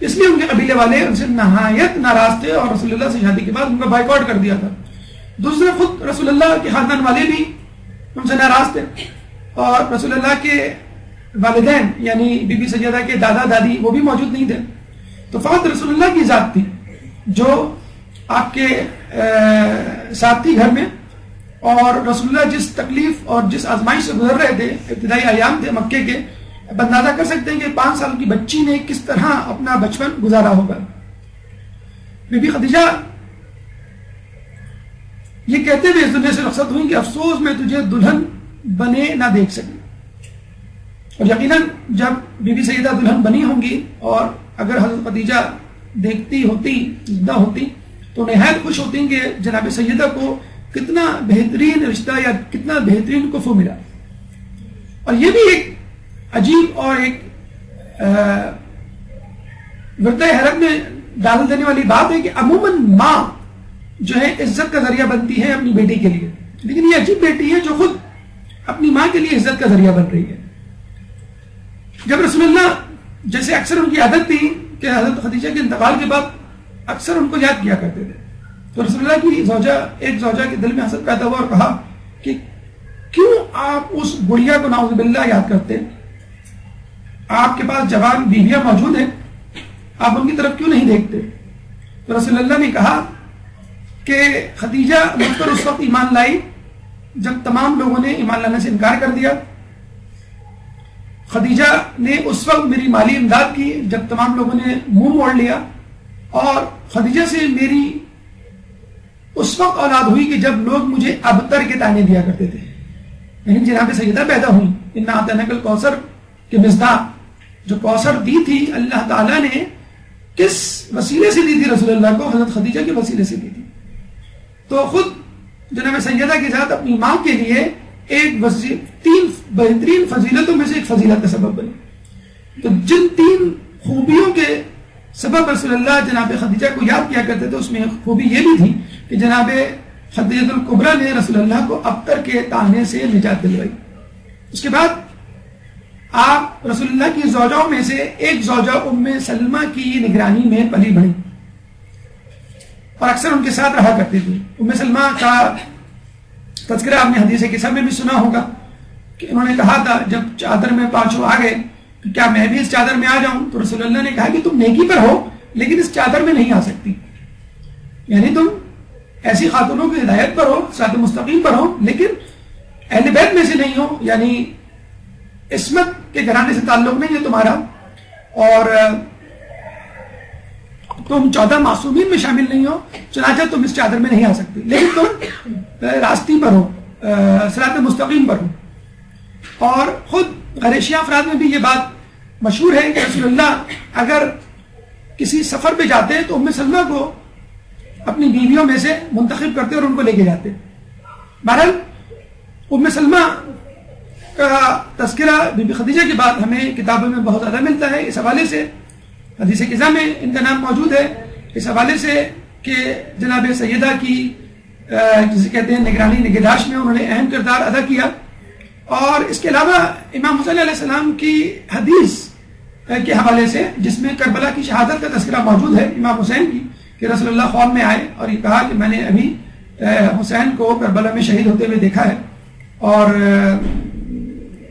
اس لیے ان کے قبیلے والے ان سے نہایت ناراض تھے اور رسول اللہ سے شادی کے بعد ان کا بائیکاٹ کر دیا تھا. دوسرے خود رسول اللہ کے خاندان والے بھی ان سے ناراض تھے، اور رسول اللہ کے والدین یعنی بی بی سیدہ کے دادا دادی وہ بھی موجود نہیں تھے. تو فقط رسول اللہ کی ذات تھی جو آپ کے ساتھ تھی گھر میں، اور رسول اللہ جس تکلیف اور جس آزمائش سے گزر رہے تھے، ابتدائی ایام تھے مکے کے، اب اندازہ کر سکتے ہیں کہ 5 سال کی بچی نے کس طرح اپنا بچپن گزارا ہوگا. بی بی خدیجہ یہ کہتے ہوئے اس دنیا سے رخصت ہوئی کہ افسوس میں تجھے دلہن بنے نہ دیکھ سکی. اور یقیناً جب بی بی سیدہ دلہن بنی ہوں گی اور اگر حضرت خدیجہ دیکھتی ہوتی، زندہ ہوتی، تو نہایت خوش ہوتی کہ جناب سیدہ کو کتنا بہترین رشتہ یا کتنا بہترین کفو ملا. اور یہ بھی ایک عجیب اور ایک ورطۂ حیرت میں ڈال دینے والی بات ہے کہ عموماً ماں جو ہے عزت کا ذریعہ بنتی ہے اپنی بیٹی کے لیے، لیکن یہ عجیب بیٹی ہے جو خود اپنی ماں کے لیے عزت کا ذریعہ بن رہی ہے. جب رسول اللہ جیسے اکثر ان کی عادت تھی کہ حضرت خدیجہ کے انتقال کے بعد اکثر ان کو یاد کیا کرتے تھے، تو رسول اللہ کی ایک زوجہ کے دل میں حسد پیدا ہوا اور کہا کہ کیوں آپ اس بڑھیا کو نعوذ باللہ یاد کرتے؟ آپ کے پاس جوان بیویاں موجود ہیں، آپ ان کی طرف کیوں نہیں دیکھتے؟ تو رسول اللہ نے کہا کہ خدیجہ مجھ پر اس وقت ایمان لائی جب تمام لوگوں نے ایمان لانے سے انکار کر دیا. خدیجہ نے اس وقت میری مالی امداد کی جب تمام لوگوں نے منہ موڑ لیا، اور خدیجہ سے میری اس وقت اولاد ہوئی کہ جب لوگ مجھے ابتر کے تانے دیا کرتے تھے. یعنی جناب سیدہ پیدا ہوئی انا اعطیناک الکوثر کے مصداق، جو کوثر دی تھی اللہ تعالیٰ نے کس وسیلے سے دی تھی رسول اللہ کو؟ حضرت خدیجہ کے وسیلے سے دی تھی. تو خود جناب سیدہ کی ذات اپنی ماں کے لیے ایک 3 بہترین فضیلتوں میں سے ایک فضیلت کا سبب بنی. تو جن 3 خوبیوں کے سبب رسول اللہ جناب خدیجہ کو یاد کیا کرتے تھے، اس میں ایک خوبی یہ بھی تھی کہ جناب خدیجہ الکبریٰ نے رسول اللہ کو ابتر کے طعنے سے نجات دلوائی. اس کے بعد آپ رسول اللہ کی زوجاؤں میں سے ایک زوجہ ام سلمہ کی نگرانی میں پلی بڑھی اور اکثر ان کے ساتھ رہا کرتی تھی. ام سلمہ کا تذکرہ آپ نے حدیث قصہ میں بھی سنا ہوگا کہ انہوں نے کہا تھا جب چادر میں 5 آ گئے کہ کیا میں بھی اس چادر میں آ جاؤں؟ تو رسول اللہ نے کہا کہ تم نیکی پر ہو لیکن اس چادر میں نہیں آ سکتی. یعنی تم ایسی خاتونوں کی ہدایت پر ہو، صراط مستقیم پر ہو، لیکن اہل بیت میں سے نہیں ہو، یعنی عصمت کے گھرانے سے تعلق نہیں ہے تمہارا، اور تم 14 معصومین میں شامل نہیں ہو، چنانچہ تم اس چادر میں نہیں آ سکتی، لیکن تم راستی پر ہو، صراط مستقیم پر ہو. اور خود غریشیہ افراد میں بھی یہ بات مشہور ہے کہ رسول اللہ اگر کسی سفر پہ جاتے تو ام سلمہ کو اپنی بیویوں میں سے منتخب کرتے اور ان کو لے کے جاتے. بہرحال ام سلمہ کا تذکرہ بی بی خدیجہ کے بعد ہمیں کتابوں میں بہت زیادہ ملتا ہے. اس حوالے سے حدیث قصہ میں ان کا نام موجود ہے، اس حوالے سے کہ جناب سیدہ کی جسے کہتے ہیں نگرانی نگہداشت میں انہوں نے اہم کردار ادا کیا. اور اس کے علاوہ امام حسین علیہ السلام کی حدیث کے حوالے سے جس میں کربلا کی شہادت کا تذکرہ موجود ہے امام حسین کی، کہ رسول اللہ خواب میں آئے اور یہ کہا کہ میں نے ابھی حسین کو کربلا میں شہید ہوتے ہوئے دیکھا ہے، اور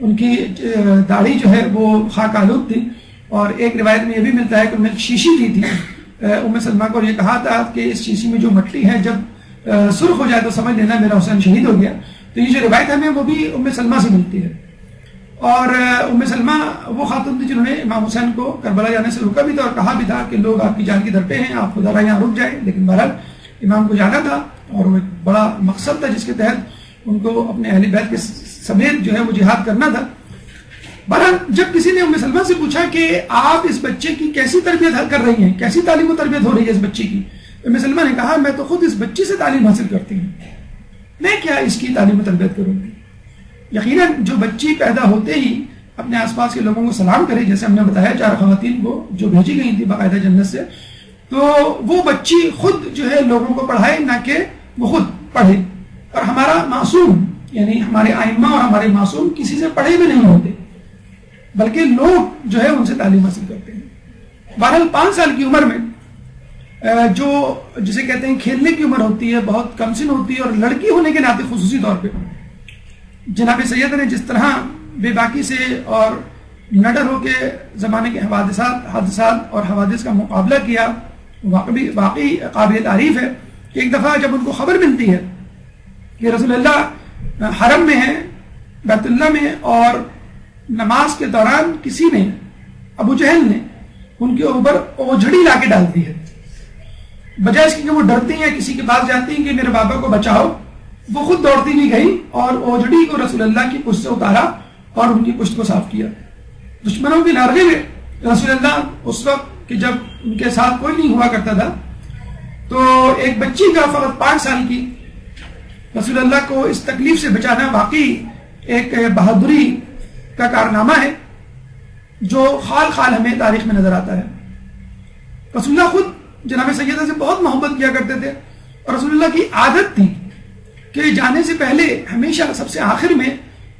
ان کی داڑھی جو ہے وہ خاک آلود تھی. اور ایک روایت میں یہ بھی ملتا ہے کہ انہوں نے ایک شیشی دی تھی ام سلمہ کو اور یہ کہا تھا کہ اس شیشی میں جو مٹی ہے جب سرخ ہو جائے تو سمجھ لینا میرا حسین شہید ہو گیا. تو یہ جو روایت ہمیں وہ بھی ام سلمہ سے ملتی ہے. اور ام سلمہ وہ خاتون تھی جنہوں نے امام حسین کو کربلا جانے سے روکا بھی تھا اور کہا بھی تھا کہ لوگ آپ کی جان کی در پہ ہیں، آپ خدا یہاں رک جائیں. لیکن بہرحال امام کو جانا تھا اور وہ ایک بڑا مقصد تھا جس کے تحت ان کو اپنے اہل بیت کے سمیت جو ہے وہ جہاد کرنا تھا. بہرحال جب کسی نے ام سلمہ سے پوچھا کہ آپ اس بچے کی کیسی تربیت کر رہی ہیں، کیسی تعلیم و تربیت ہو رہی ہے اس بچی کی، ام سلمہ نے کہا میں تو خود اس بچی سے تعلیم حاصل کرتی ہوں. میں کیا اس کی تعلیم و تربیت کروں گی؟ یقیناً جو بچی پیدا ہوتے ہی اپنے آس پاس کے لوگوں کو سلام کرے، جیسے ہم نے بتایا 4 خواتین کو جو بھیجی گئی تھی باقاعدہ جنت سے، تو وہ بچی خود جو ہے لوگوں کو پڑھائے، نہ کہ وہ خود پڑھے. اور ہمارا معصوم یعنی ہمارے ائمہ اور ہمارے معصوم کسی سے پڑھے بھی نہیں ہوتے، بلکہ لوگ جو ہے ان سے تعلیم حاصل کرتے ہیں. بہرحال 5 سال کی عمر میں جو جسے کہتے ہیں کھیلنے کی عمر ہوتی ہے، بہت کم سن ہوتی ہے، اور لڑکی ہونے کے ناطے خصوصی طور پہ جناب سید نے جس طرح بے باکی سے اور نڈر ہو کے زمانے کے حادثات اور حوادث کا مقابلہ کیا، واقعی قابل تعریف ہے. کہ ایک دفعہ جب ان کو خبر ملتی ہے کہ رسول اللہ حرم میں ہیں، بیت اللہ میں، اور نماز کے دوران کسی نے، ابو جہل نے، ان کے اوپر اوجھڑی لا کے ڈال دی ہے، بجائے اس کی کہ وہ ڈرتی ہیں، کسی کے پاس جاتی ہیں کہ میرے بابا کو بچاؤ، وہ خود دوڑتی نہیں گئی اور اوجھڑی کو رسول اللہ کی پشت سے اتارا اور ان کی پشت کو صاف کیا. دشمنوں کی نارغے میں رسول اللہ اس وقت کہ جب ان کے ساتھ کوئی نہیں ہوا کرتا تھا، تو ایک بچی کا فقط 5 سال کی رسول اللہ کو اس تکلیف سے بچانا واقعی ایک بہادری کا کارنامہ ہے جو خال خال ہمیں تاریخ میں نظر آتا ہے. رسول اللہ خود جناب سیدہ سے بہت محبت کیا کرتے تھے، اور رسول اللہ کی عادت تھی کہ جانے سے پہلے ہمیشہ سب سے آخر میں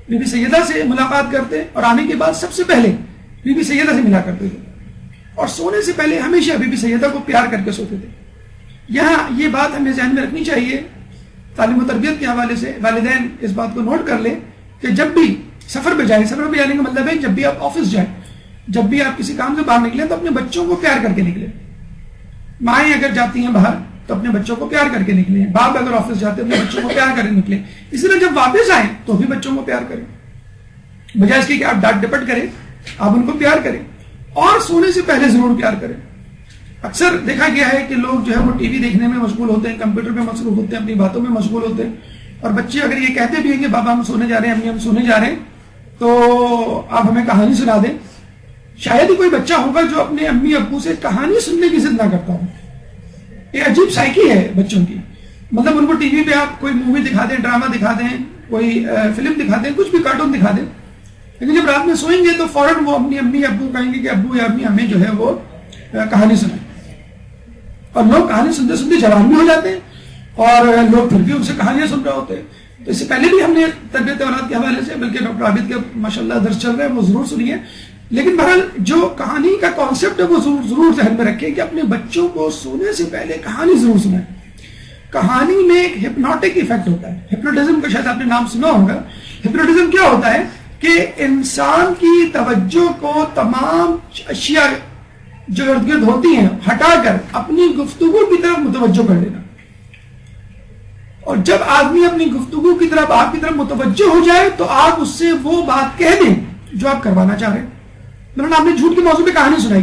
بی بی سیدہ سے ملاقات کرتے، اور آنے کے بعد سب سے پہلے بی بی سیدہ سے ملا کرتے تھے، اور سونے سے پہلے ہمیشہ بی بی سیدہ کو پیار کر کے سوتے تھے. یہاں یہ بات ہمیں ذہن میں رکھنی چاہیے، تعلیم و تربیت کے حوالے سے والدین اس بات کو نوٹ کر لیں کہ جب بھی سفر پہ جائیں، سفر پہ جانے کا مطلب ہے جب بھی آپ آفس جائیں، جب بھی آپ کسی کام سے باہر نکلیں تو اپنے بچوں کو پیار کر کے نکلیں. مائیں اگر جاتی ہیں باہر تو اپنے بچوں کو پیار کر کے نکلیں، باپ اگر آفس جاتے ہیں اپنے بچوں کو پیار کر کے نکلیں. اسی طرح جب واپس آئیں تو بھی بچوں کو پیار کریں، بجائے اس کی کہ آپ ڈانٹ ڈپٹ کریں، آپ ان کو پیار کریں، اور سونے سے پہلے ضرور پیار کریں. اکثر دیکھا گیا ہے کہ لوگ جو ہے وہ ٹی وی دیکھنے میں مشغول ہوتے ہیں، کمپیوٹر پہ مصروف ہوتے ہیں، اپنی باتوں میں مشغول ہوتے ہیں، اور بچے اگر یہ کہتے بھی ہیں کہ بابا ہم سونے جا رہے ہیں، امی ہم سونے جا رہے ہیں، تو آپ ہمیں کہانی سنا دیں. شاید ہی کوئی بچہ ہوگا جو اپنے امی ابو سے کہانی سننے کی ضد نہ کرتا ہو. یہ عجیب سائیکی ہے بچوں کی. مطلب ان کو ٹی وی پہ آپ کوئی مووی دکھا دیں، ڈرامہ دکھا دیں، کوئی فلم دکھا دیں، کچھ بھی کارٹون دکھا دیں، لیکن جب رات میں سوئیں گے تو فوراً وہ اپنی امی ابو کہیں گے کہ ابو یا امی ہمیں جو ہے وہ کہانی سنائیں. اور لوگ کہانی سنتے سنتے جوان بھی ہو جاتے ہیں، اور لوگ پھر بھی ان سے کہانیاں سن رہے ہوتے ہیں. تو اس سے پہلے بھی ہم نے تربیت اولاد کے حوالے سے، بلکہ ڈاکٹر عابد کا ماشاءاللہ درس چل رہا ہے، وہ ضرور سنیے. لیکن بہرحال جو کہانی کا کانسیپٹ ہے وہ ضرور ذہن میں رکھیں کہ اپنے بچوں کو سونے سے پہلے کہانی ضرور سنائیں. کہانی میں ایک ہپنوٹک ایفیکٹ ہوتا ہے. ہپنوٹزم کا شاید آپ نے نام سنا ہوگا. ہپنوٹزم کیا ہوتا ہے کہ انسان کی توجہ کو تمام اشیاء جو ارد گرد ہوتی ہیں ہٹا کر اپنی گفتگو کی طرف متوجہ کر لینا. اور جب آدمی اپنی گفتگو کی طرف آپ کی طرف متوجہ ہو جائے تو آپ اس سے وہ بات کہہ دیں جو آپ کروانا چاہ رہے ہیں. مثلا آپ نے جھوٹ کے موضوع پہ کہانی سنائی.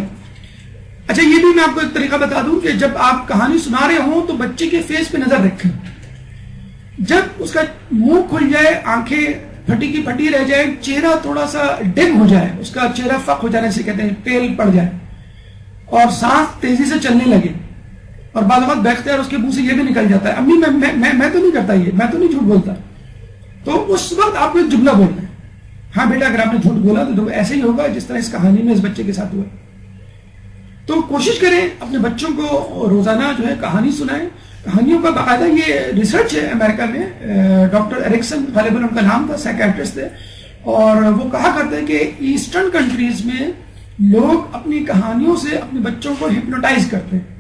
اچھا یہ بھی میں آپ کو ایک طریقہ بتا دوں کہ جب آپ کہانی سنا رہے ہوں تو بچے کے فیس پہ نظر رکھیں. جب اس کا منہ کھل جائے، آنکھیں پھٹی کی پھٹی رہ جائے، چہرہ تھوڑا سا ڈم ہو جائے، اس کا چہرہ فق ہو جانے سے کہتے ہیں پیل پڑ جائے، اور سانس تیزی سے چلنے لگے، اور بعض اوقات بیختیار اس کے منہ سے یہ بھی نکل جاتا ہے امی میں تو نہیں کرتا، یہ میں تو نہیں جھوٹ بولتا، تو اس وقت آپ کو ایک جملہ بولنا ہے، ہاں بیٹا اگر آپ نے جھوٹ بولا تو ایسے ہی ہوگا جس طرح اس کہانی میں اس بچے کے ساتھ ہوا. تو کوشش کریں اپنے بچوں کو روزانہ جو ہے کہانی سنائیں. کہانیوں کا باقاعدہ یہ ریسرچ ہے امریکہ میں. ڈاکٹر ایرکسن غالباً ان کا نام تھا، سائیکیٹرسٹ تھے، اور وہ کہا کرتے ہیں کہ ایسٹرن کنٹریز میں لوگ اپنی کہانیوں سے اپنے بچوں کو ہپنوٹائز کرتے ہیں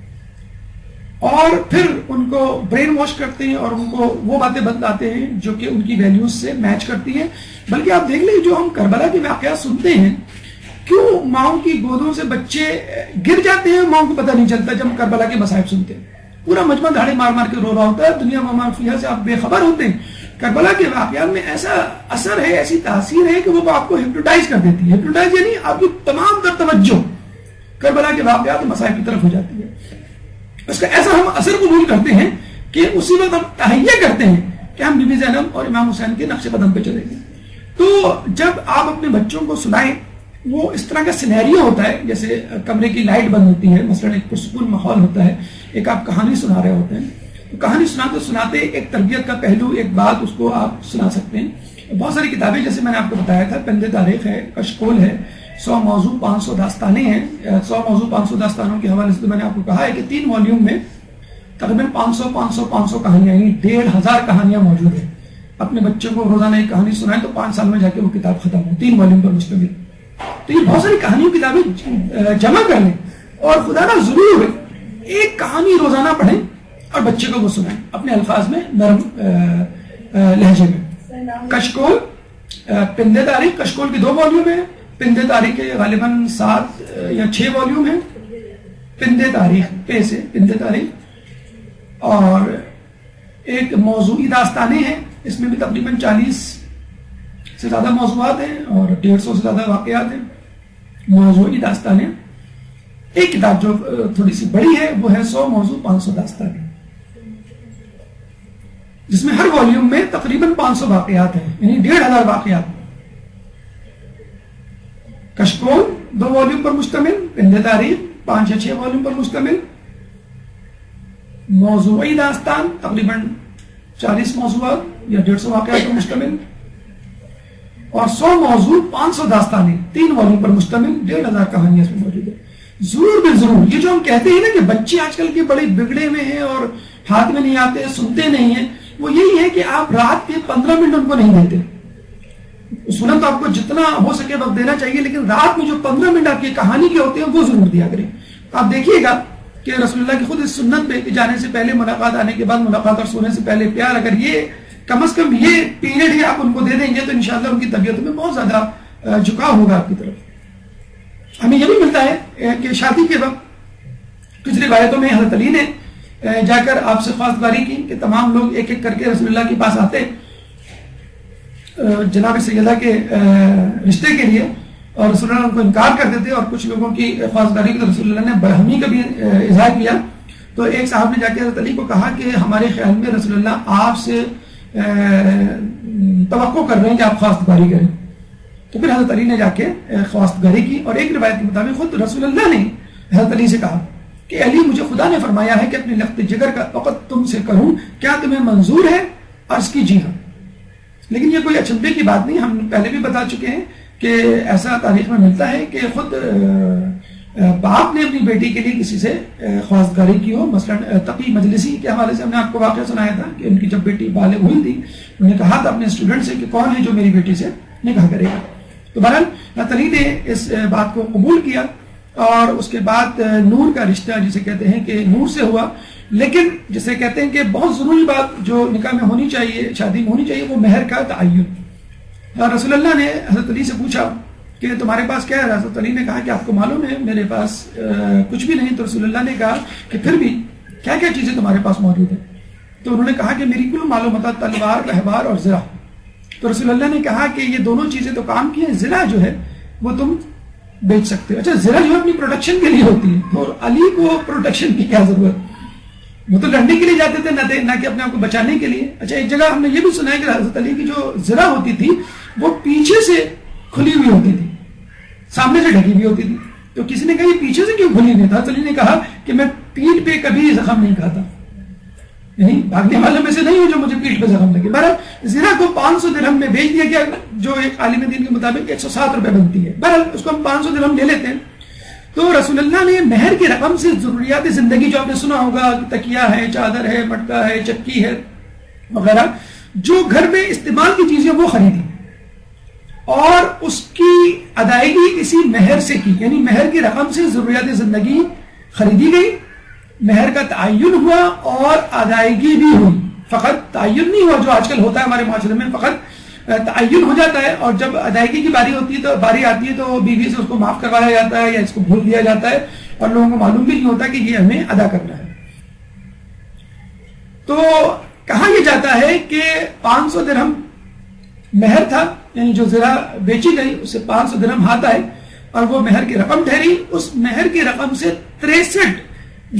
اور پھر ان کو برین واش کرتے ہیں اور ان کو وہ باتیں بتلاتے ہیں جو کہ ان کی ویلیوز سے میچ کرتی ہیں. بلکہ آپ دیکھ لیں جو ہم کربلا کے واقعات سنتے ہیں، کیوں ماؤں کی گودوں سے بچے گر جاتے ہیں، ماؤں کو پتہ نہیں چلتا. جب ہم کربلا کے مصائب سنتے ہیں پورا مجمع دھاڑے مار مار کے رو رہا ہوتا ہے، دنیا وما فیہا سے آپ بے خبر ہوتے ہیں. کربلا کے واقعات میں ایسا اثر ہے، ایسی تاثیر ہے کہ وہ آپ کو ہپنوٹائز کر دیتی ہے. ہپنوٹائز یعنی آپ کی تمام تر توجہ کربلا کے واقعات مصائب کی طرف ہو جاتی ہے. اس کا ایسا ہم اثر قبول کرتے ہیں کہ اسی وقت ہم تہیہ کرتے ہیں کہ ہم بی بی زینب اور امام حسین کے نقش قدم پہ چلیں گے. تو جب آپ اپنے بچوں کو سنائیں، وہ اس طرح کا سینیریو ہوتا ہے جیسے کمرے کی لائٹ بند ہوتی ہے، مثلا ایک پرسکون ماحول ہوتا ہے، ایک آپ کہانی سنا رہے ہوتے ہیں، تو کہانی سناتے سناتے ایک تربیت کا پہلو، ایک بات اس کو آپ سنا سکتے ہیں۔ بہت ساری کتابیں جیسے میں نے آپ کو بتایا تھا، پندے تاریخ ہے، کشکول ہے، 100 موضوع 500 داستانیں ہیں۔ 100 موضوع 500 داستانوں کے حوالے سے تو میں نے آپ کو کہا ہے کہ 3 والیوم میں تقریباً 500 کہانیاں، یعنی 1500 کہانیاں موجود ہیں۔ اپنے بچوں کو روزانہ ایک کہانی سنائیں تو 5 سال میں جا کے وہ کتاب ختم ہو، 3 والیوم پر مشتمل۔ تو یہ بہت ساری کہانیوں کتابیں جمع کر لیں اور خدا نہ ضرور ایک کہانی روزانہ پڑھیں اور بچے کو وہ سنائیں اپنے الفاظ میں، نرم لہجے میں۔ کشکول، پندے تاریخ، کشکول کی 2 والیوم ہیں، پندے تاریخ کے غالباً 7 یا 6 والیوم ہیں۔ پندے تاریخ، پے سے پندے تاریخ، اور ایک موضوعی داستانیں ہیں، اس میں بھی تقریباً 40 سے زیادہ موضوعات ہیں اور 150 سے زیادہ واقعات ہیں، موضوعی داستانیں۔ ایک کتاب جو تھوڑی سی بڑی ہے وہ ہے 100 موضوع 500 داستانیں، جس میں ہر والیوم میں تقریباً 500 واقعات ہیں، یعنی 1500 واقعات۔ کشکول 2 والیوم پر مشتمل، پندے تاریخ 5 یا 6 والیوم پر مشتمل، موضوعی داستان تقریباً 40 موضوعات یا 150 واقعات پر مشتمل، اور 100 موضوع 500 داستانیں 3 والیوم پر مشتمل، 1500 کہانیاں اس میں موجود ہیں۔ ضرور بے ضرور یہ جو ہم کہتے ہیں نا کہ بچے آج کل کے بڑے بگڑے ہوئے ہیں اور ہاتھ میں نہیں آتے، سنتے نہیں ہیں، وہ یہی ہے کہ آپ رات کے 15 منٹ ان کو نہیں دیتے۔ سنن تو آپ کو جتنا ہو سکے وقت دینا چاہیے، لیکن رات میں جو 15 منٹ آپ کی کہانی کے ہوتے ہیں وہ ضرور دیا کریں۔ آپ دیکھیے گا کہ رسول اللہ کی خود اس سنت پہ کہ جانے سے پہلے ملاقات، آنے کے بعد ملاقات اور سونے سے پہلے پیار، اگر یہ کم از کم یہ پیریڈ ہی آپ ان کو دے دیں گے تو انشاءاللہ ان کی طبیعت میں بہت زیادہ جھکاؤ ہوگا آپ کی طرف۔ ہمیں یہ بھی ملتا ہے کہ شادی کے وقت کچھ روایتوں میں حضرت علی نے جا کر آپ سے خواستگاری کی کہ تمام لوگ ایک ایک کر کے رسول اللہ کے پاس آتے جناب سیدہ کے رشتے کے لیے، اور رسول اللہ ان کو انکار کر دیتے، اور کچھ لوگوں کی خواستگاری کو رسول اللہ نے برہمی کا بھی اظہار کیا۔ تو ایک صاحب نے جا کے حضرت علی کو کہا کہ ہمارے خیال میں رسول اللہ آپ سے توقع کر رہے ہیں کہ آپ خواستگاری کریں۔ تو پھر حضرت علی نے جا کے خواستگاری کی، اور ایک روایت کے مطابق خود رسول اللہ نے حضرت علی سے کہا کہ علی، مجھے خدا نے فرمایا ہے کہ اپنے لخت جگر کا وقت تم سے کروں، کیا تمہیں منظور ہے؟ عرض کی جی ہاں۔ لیکن یہ کوئی اچنبے کی بات نہیں، ہم پہلے بھی بتا چکے ہیں کہ ایسا تاریخ میں ملتا ہے کہ خود باپ نے اپنی بیٹی کے لیے کسی سے خواستگاری کی ہو۔ مثلا تقی مجلسی کے حوالے سے ہم نے آپ کو واقعہ سنایا تھا کہ ان کی جب بیٹی بالغ ہوئی تھی، انہوں نے کہا تھا اپنے اسٹوڈنٹ سے کہ کون ہے جو میری بیٹی سے نکاح کرے گا۔ تو بہرحال حضرت علی نے اس بات کو قبول کیا، اور اس کے بعد نور کا رشتہ جسے کہتے ہیں کہ نور سے ہوا۔ لیکن جسے کہتے ہیں کہ بہت ضروری بات جو نکاح میں ہونی چاہیے، شادی میں ہونی چاہیے، وہ مہر کا تعین۔ اور رسول اللہ نے حضرت علی سے پوچھا کہ تمہارے پاس کیا ہے؟ حضرت علی نے کہا کہ آپ کو معلوم ہے میرے پاس کچھ بھی نہیں۔ تو رسول اللہ نے کہا کہ پھر بھی کیا کیا چیزیں تمہارے پاس موجود ہیں؟ تو انہوں نے کہا کہ میری کل معلومات تلوار، احبار اور زرہ۔ تو رسول اللہ نے کہا کہ یہ دونوں چیزیں تو کام کی ہیں، زرہ جو ہے وہ تم بیچ سکتے ہو۔ اچھا، زرہ جو ہے اپنی پروٹیکشن کے لیے ہوتی ہے، اور علی کو پروٹیکشن کی کیا ضرورت؟ وہ تو لڑنے کے لیے جاتے تھے، نہ کہ اپنے آپ کو بچانے کے لیے۔ اچھا، ایک جگہ ہم نے یہ بھی سنا ہے کہ حضرت علی کی جو زرہ ہوتی تھی وہ پیچھے سے کھلی ہوئی ہوتی تھی، سامنے سے ڈھکی ہوئی ہوتی تھی۔ تو کسی نے کہا یہ پیچھے سے کیوں کھلی نہیں تھا؟ حضرت علی نے کہا کہ میں پیٹھ پہ کبھی زخم نہیں کھاتا، یعنی بھاگنے والوں میں سے نہیں ہوں جو مجھے پیٹھ پہ زخم لگے۔ بہرحال زرہ کو 500 درہم میں بیچ دیا گیا، جو ایک عالم دین کے مطابق 107 روپے بنتی ہے۔ بہرحال اس کو ہم 500 درہم لے لیتے ہیں۔ تو رسول اللہ نے مہر کی رقم سے ضروریات زندگی جو آپ نے سنا ہوگا، تکیہ ہے، چادر ہے، مٹکا ہے، چکی ہے وغیرہ، جو گھر میں استعمال کی چیزیں وہ خریدی، اور اس کی ادائیگی اسی مہر سے کی، یعنی مہر کی رقم سے ضروریات زندگی خریدی گئی، مہر کا تعین ہوا اور ادائیگی بھی ہوئی۔ فقط تعین نہیں ہوا جو آج کل ہوتا ہے ہمارے معاشرے میں، فقط تعین ہو جاتا ہے، اور جب ادائیگی کی باری آتی ہے تو بیوی سے اس کو معاف کروایا جاتا ہے یا اس کو بھول دیا جاتا ہے، اور لوگوں کو معلوم بھی نہیں ہوتا کہ یہ ہمیں ادا کرنا ہے۔ تو کہا یہ جاتا ہے کہ 500 درہم مہر تھا، یعنی جو زرہ بیچی گئی اس سے 500 درہم ہاتھ آئے، اور وہ مہر کی رقم ٹھہری۔ اس مہر کی رقم سے 63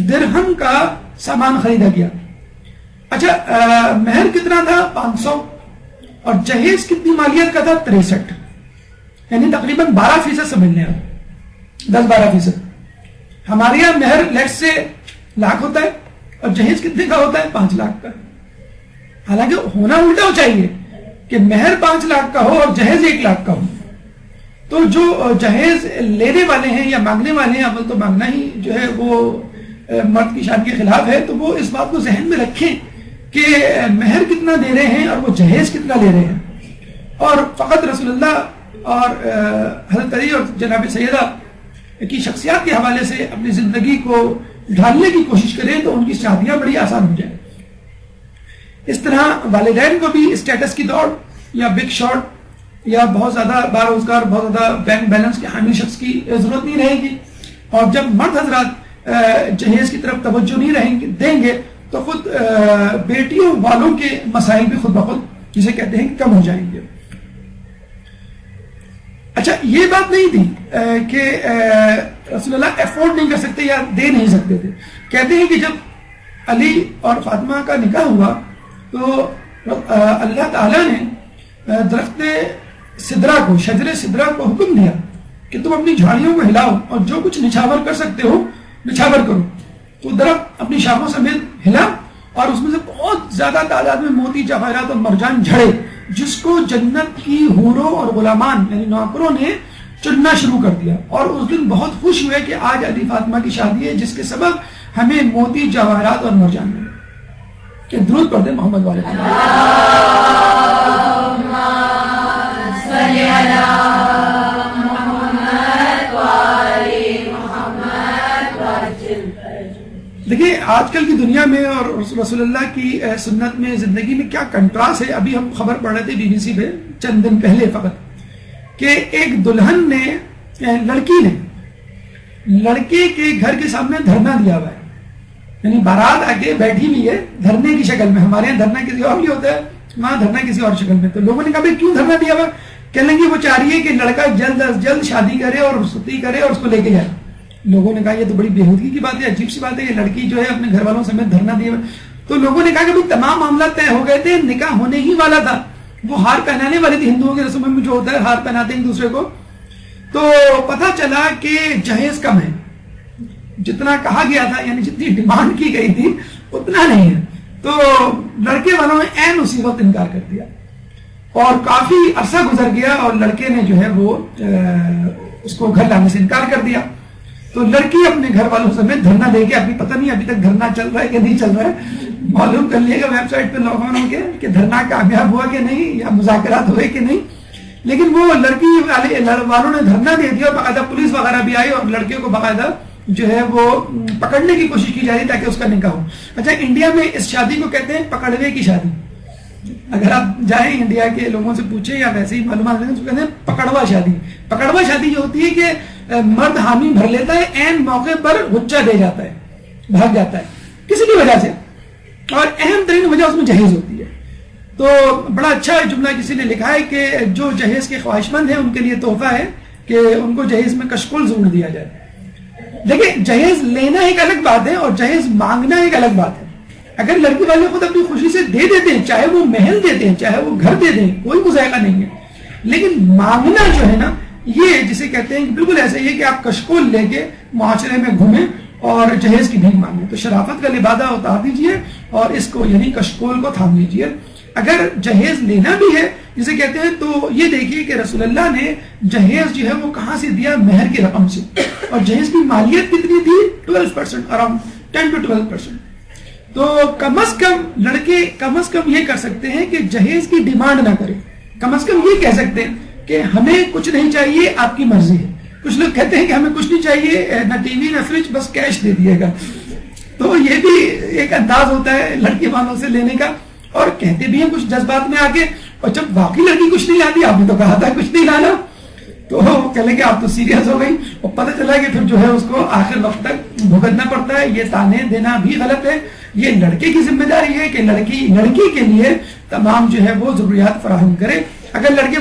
درہم کا سامان خریدا گیا۔ اچھا، مہر کتنا تھا؟ 500، اور جہیز کتنی مالیت کا تھا؟ 63، یعنی تقریباً 12% سمجھ لیں آپ، 10-12%۔ ہمارے یہاں مہر لیٹ سے لاکھ ہوتا ہے، اور جہیز کتنے کا ہوتا ہے؟ 5 لاکھ کا. حالانکہ ہونا الٹا ہو چاہیے کہ مہر 5 لاکھ کا ہو اور جہیز 1 لاکھ کا ہو. تو جو جہیز لینے والے ہیں یا مانگنے والے ہیں، اول تو مانگنا ہی جو ہے وہ مرد کی شان کے خلاف ہے، تو وہ اس بات کو ذہن میں رکھیں کہ مہر کتنا دے رہے ہیں اور وہ جہیز کتنا لے رہے ہیں. اور فقط رسول اللہ اور حضرت علی اور جناب سیدہ کی شخصیات کے حوالے سے اپنی زندگی کو ڈھالنے کی کوشش کریں تو ان کی شادیاں بڑی آسان ہو جائیں. اس طرح والدین کو بھی اسٹیٹس کی دوڑ یا بگ شاٹ یا بہت زیادہ باروزگار، بہت زیادہ بینک بیلنس کے حامل شخص کی ضرورت نہیں رہے گی. اور جب مرد حضرات جہیز کی طرف توجہ نہیں دیں گے تو خود بیٹیوں والوں کے مسائل بھی خود بخود جسے کہتے ہیں کم ہو جائیں گے. اچھا، یہ بات نہیں تھی کہ رسول اللہ افورڈ نہیں کر سکتے یا دے نہیں سکتے تھے. کہتے ہیں کہ جب علی اور فاطمہ کا نکاح ہوا تو اللہ تعالیٰ نے درخت سدرا کو، شجر سدرا کو حکم دیا کہ تم اپنی جھاڑیوں کو ہلاؤ اور جو کچھ نچھاور کر سکتے ہو نچھاور کرو. تو درخت اپنی شاخوں سمیت ہلا اور اس میں سے بہت زیادہ تعداد میں موتی جواہرات اور مرجان جھڑے، جس کو جنت کی حوروں اور غلامان یعنی نوکروں نے چننا شروع کر دیا. اور اس دن بہت خوش ہوئے کہ آج علی فاطمہ کی شادی ہے جس کے سبب ہمیں موتی جواہرات اور مرجان ملے. کہ درود پڑھ دیں محمد والے. دیکھیے آج کل کی دنیا میں اور رسول اللہ کی سنت میں زندگی میں کیا کنٹراسٹ ہے. ابھی ہم خبر پڑھ رہے تھے BBC پہ چند دن پہلے فقط کہ ایک دلہن نے، لڑکی نے لڑکے کے گھر کے سامنے دھرنا دیا ہوا ہے. یعنی بارات آگے بیٹھی ہوئی ہے دھرنے کی شکل میں. ہمارے یہاں دھرنا کسی اور بھی ہوتا ہے، وہاں دھرنا کسی اور شکل میں. تو لوگوں نے کہا بھائی کیوں دھرنا دیا ہوا؟ کہنے لگے وہ چاہ رہی ہے کہ لڑکا جلد از جلد شادی کرے اور رخصتی کرے اور اس کو لے کے جائے. لوگوں نے کہا یہ تو بڑی بےہودگی کی بات ہے، عجیب سی بات ہے، یہ لڑکی جو ہے اپنے گھر والوں سمیت دھرنا دیا. تو لوگوں نے کہا کہ بھائی تمام معاملات طے ہو گئے تھے، نکاح ہونے ہی والا تھا. وہ ہار پہنانے والی تھی، ہندوؤں کے رسموں میں جو ہوتا ہے ہار پہناتے ہیں ایک دوسرے کو. تو پتہ چلا کہ جہیز کم ہے، جتنا کہا گیا تھا یعنی جتنی ڈیمانڈ کی گئی تھی اتنا نہیں ہے. تو لڑکے والوں نے عین اسی وقت انکار کر دیا اور کافی عرصہ گزر گیا اور لڑکے نے جو ہے وہ اس کو گھر لانے سے انکار کر دیا. تو لڑکی اپنے گھر والوں سمیت دھرنا دے کے، ابھی پتہ نہیں ابھی تک دھرنا چل رہا ہے کہ نہیں چل رہا ہے، معلوم کر لیے گا ویب سائٹ پہ لاگ آن ہو کے کہ دھرنا کامیاب ہوا کہ نہیں یا مذاکرات ہوئے کہ نہیں. لیکن وہ لڑکی والوں نے دھرنا دے دیا اور باقاعدہ پولیس وغیرہ بھی آئی اور لڑکے کو باقاعدہ جو ہے وہ پکڑنے کی کوشش کی جا رہی تاکہ اس کا نکاح ہو. اچھا، انڈیا میں اس شادی کو کہتے ہیں پکڑوے کی شادی. اگر آپ جائیں انڈیا کے لوگوں سے پوچھیں یا ویسے ہی معلومات لیں تو کہتے ہیں پکڑوا شادی. پکڑوا شادی یہ ہوتی ہے کہ مرد حامی بھر لیتا ہے، عین موقع پر غچہ دے جاتا ہے، بھاگ جاتا ہے کسی بھی وجہ سے، اور اہم ترین وجہ اس میں جہیز ہوتی ہے. تو بڑا اچھا جملہ کسی نے لکھا ہے کہ جو جہیز کے خواہش مند ہیں ان کے لیے تحفہ ہے کہ ان کو جہیز میں کشکول ضرور دیا جائے. دیکھیں جہیز لینا ایک الگ بات ہے اور جہیز مانگنا ایک الگ بات ہے. اگر لڑکی والے خود اپنی خوشی سے دے دیتے ہیں، چاہے وہ محل دیتے ہیں چاہے وہ گھر دے دیں، کوئی مذائقہ نہیں ہے. لیکن مانگنا جو ہے نا یہ جسے کہتے ہیں بالکل ایسا ہی ہے کہ آپ کشکول لے کے معاشرے میں گھومیں اور جہیز کی بھیک مانگیں. تو شرافت کا لبادہ اتار دیجئے اور اس کو یعنی کشکول کو تھام لیجئے. اگر جہیز لینا بھی ہے جسے کہتے ہیں تو یہ دیکھیے کہ رسول اللہ نے جہیز جو ہے وہ کہاں سے دیا؟ مہر کی رقم سے. اور جہیز کی مالیت کتنی تھی؟ 12%، اراؤنڈ 10 to 12%. تو کم از کم لڑکے کم از کم یہ کر سکتے ہیں کہ جہیز کی ڈیمانڈ نہ کریں. کم از کم یہ کہہ سکتے ہیں کہ ہمیں کچھ نہیں چاہیے، آپ کی مرضی ہے. کچھ لوگ کہتے ہیں کہ ہمیں کچھ نہیں چاہیے، نہ ٹی وی نہ فریج، بس کیش دے دیے گا. تو یہ بھی ایک انداز ہوتا ہے لڑکی والوں سے لینے کا. اور کہتے بھی ہیں کچھ جذبات میں آ کے، اور جب واقعی لڑکی کچھ نہیں لاتی، آپ نے تو کہا تھا کچھ نہیں لانا، تو کہہ لیں کہ آپ تو سیریس ہو گئی. اور پتہ چلا کہ پھر جو ہے اس کو آخر وقت تک بھگتنا پڑتا ہے. یہ تانے دینا بھی غلط ہے. یہ لڑکے کی ذمہ داری ہے کہ لڑکی کے لیے تمام جو ہے وہ ضروریات فراہم کرے. اگر لڑکی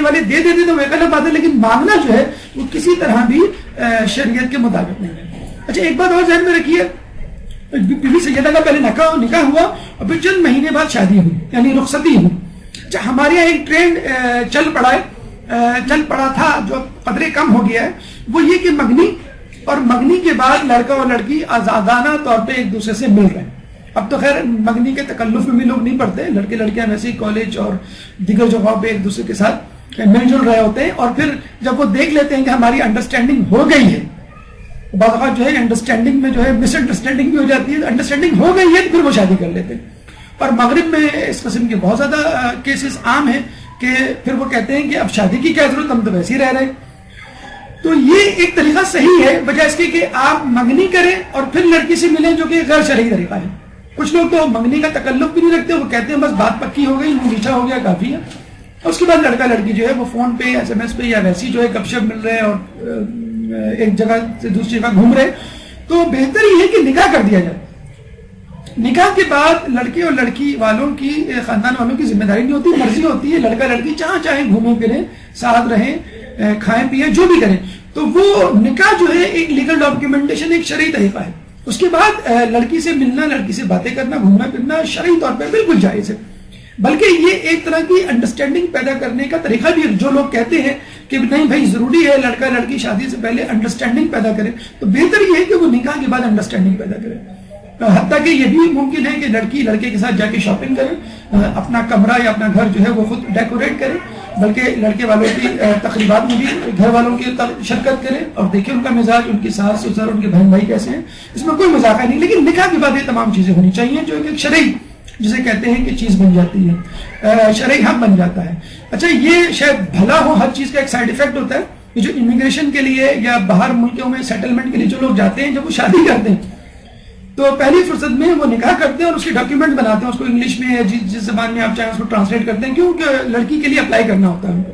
والے دے دیتے تو وہ ایک الگ بات ہے، لیکن مانگنا جو ہے وہ کسی طرح بھی شریعت کے مطابق نہیں ہے. اچھا، ایک بات اور ذہن میں رکھیے، بی بی سیدہ کا پہلے نکاح ہوا اور پھر چند مہینے بعد شادی ہوئی یعنی رخصتی ہوئی. اچھا، ہمارے یہاں ایک ٹرینڈ چل پڑا تھا جو قدرے کم ہو گیا ہے، وہ یہ کہ مگنی کے بعد لڑکا اور لڑکی آزادانہ طور پہ ایک دوسرے سے مل رہے ہیں. اب تو خیر منگنی کے تکلف میں بھی لوگ نہیں پڑھتے، لڑکے لڑکیاں ویسے ہی کالج اور دیگر جگہوں پہ ایک دوسرے کے ساتھ مل جل رہے ہوتے ہیں، اور پھر جب وہ دیکھ لیتے ہیں کہ ہماری انڈرسٹینڈنگ ہو گئی ہے، بعض اوقات جو ہے انڈرسٹینڈنگ میں جو ہے مس انڈرسٹینڈنگ بھی ہو جاتی ہے، انڈرسٹینڈنگ ہو گئی ہے تو پھر وہ شادی کر لیتے ہیں. اور مغرب میں اس قسم کے بہت زیادہ کیسز عام ہیں کہ پھر وہ کہتے ہیں کہ اب شادی کی کیا ضرورت، ہم تو ویسے ہی رہ رہے. تو یہ ایک طریقہ صحیح ہے بجائے اس کے کہ آپ منگنی کریں اور پھر لڑکی سے ملیں، جو کہ غیر شرعی طریقہ ہے. کچھ لوگ تو منگنی کا تکلف بھی نہیں رکھتے، وہ کہتے ہیں بس بات پکی ہو گئی، منہ میٹھا ہو گیا کافی ہے، اور اس کے بعد لڑکا لڑکی جو ہے وہ فون پہ SMS پہ یا ویسی جو ہے گپ شپ مل رہے اور ایک جگہ سے دوسری جگہ گھوم رہے. تو بہتر یہ ہے کہ نکاح کر دیا جائے. نکاح کے بعد لڑکے اور لڑکی والوں کی، خاندان والوں کی ذمہ داری نہیں ہوتی، مرضی ہوتی ہے، لڑکا لڑکی جہاں چاہیں گھومیں پھریں، ساتھ رہیں، کھائیں پیئیں، جو بھی کریں. تو وہ نکاح جو ہے ایک لیگل ڈاکیومنٹیشن، ایک شرعی طریقہ ہے. اس کے بعد لڑکی سے ملنا، لڑکی سے باتیں کرنا، گھومنا پھرنا شرعی طور پہ بالکل جائز ہے. بلکہ یہ ایک طرح کی انڈرسٹینڈنگ پیدا کرنے کا طریقہ بھی ہے. جو لوگ کہتے ہیں کہ نہیں بھائی ضروری ہے لڑکا لڑکی شادی سے پہلے انڈرسٹینڈنگ پیدا کرے، تو بہتر یہ ہے کہ وہ نکاح کے بعد انڈرسٹینڈنگ پیدا کرے. حتیٰ کہ یہ بھی ممکن ہے کہ لڑکی لڑکے کے ساتھ جا کے شاپنگ کرے، اپنا کمرہ یا اپنا گھر جو ہے وہ خود ڈیکوریٹ کرے، بلکہ لڑکے والوں کی تقریبات میں بھی گھر والوں کی شرکت کرے اور دیکھیں ان کا مزاج، ان کی ساس سسر، ان کے بہن بھائی کیسے ہیں. اس میں کوئی مذاق نہیں، لیکن نکاح کے بعد یہ تمام چیزیں ہونی چاہیے، جو ایک شرعی جسے کہتے ہیں کہ چیز بن جاتی ہے، شرعی حق بن جاتا ہے. اچھا یہ شاید بھلا ہو، ہر چیز کا ایک سائیڈ افیکٹ ہوتا ہے. یہ جو امیگریشن کے لیے یا باہر ملکوں میں سیٹلمنٹ کے لیے جو لوگ جاتے ہیں، جب وہ شادی کرتے ہیں تو پہلی فرصت میں وہ نکاح کرتے ہیں اور اس کے ڈاکیومنٹ بناتے ہیں، اس کو انگلش میں یا جس زبان میں آپ چاہیں اس کو ٹرانسلیٹ کرتے ہیں، کیونکہ لڑکی کے لیے اپلائی کرنا ہوتا ہے ان کو.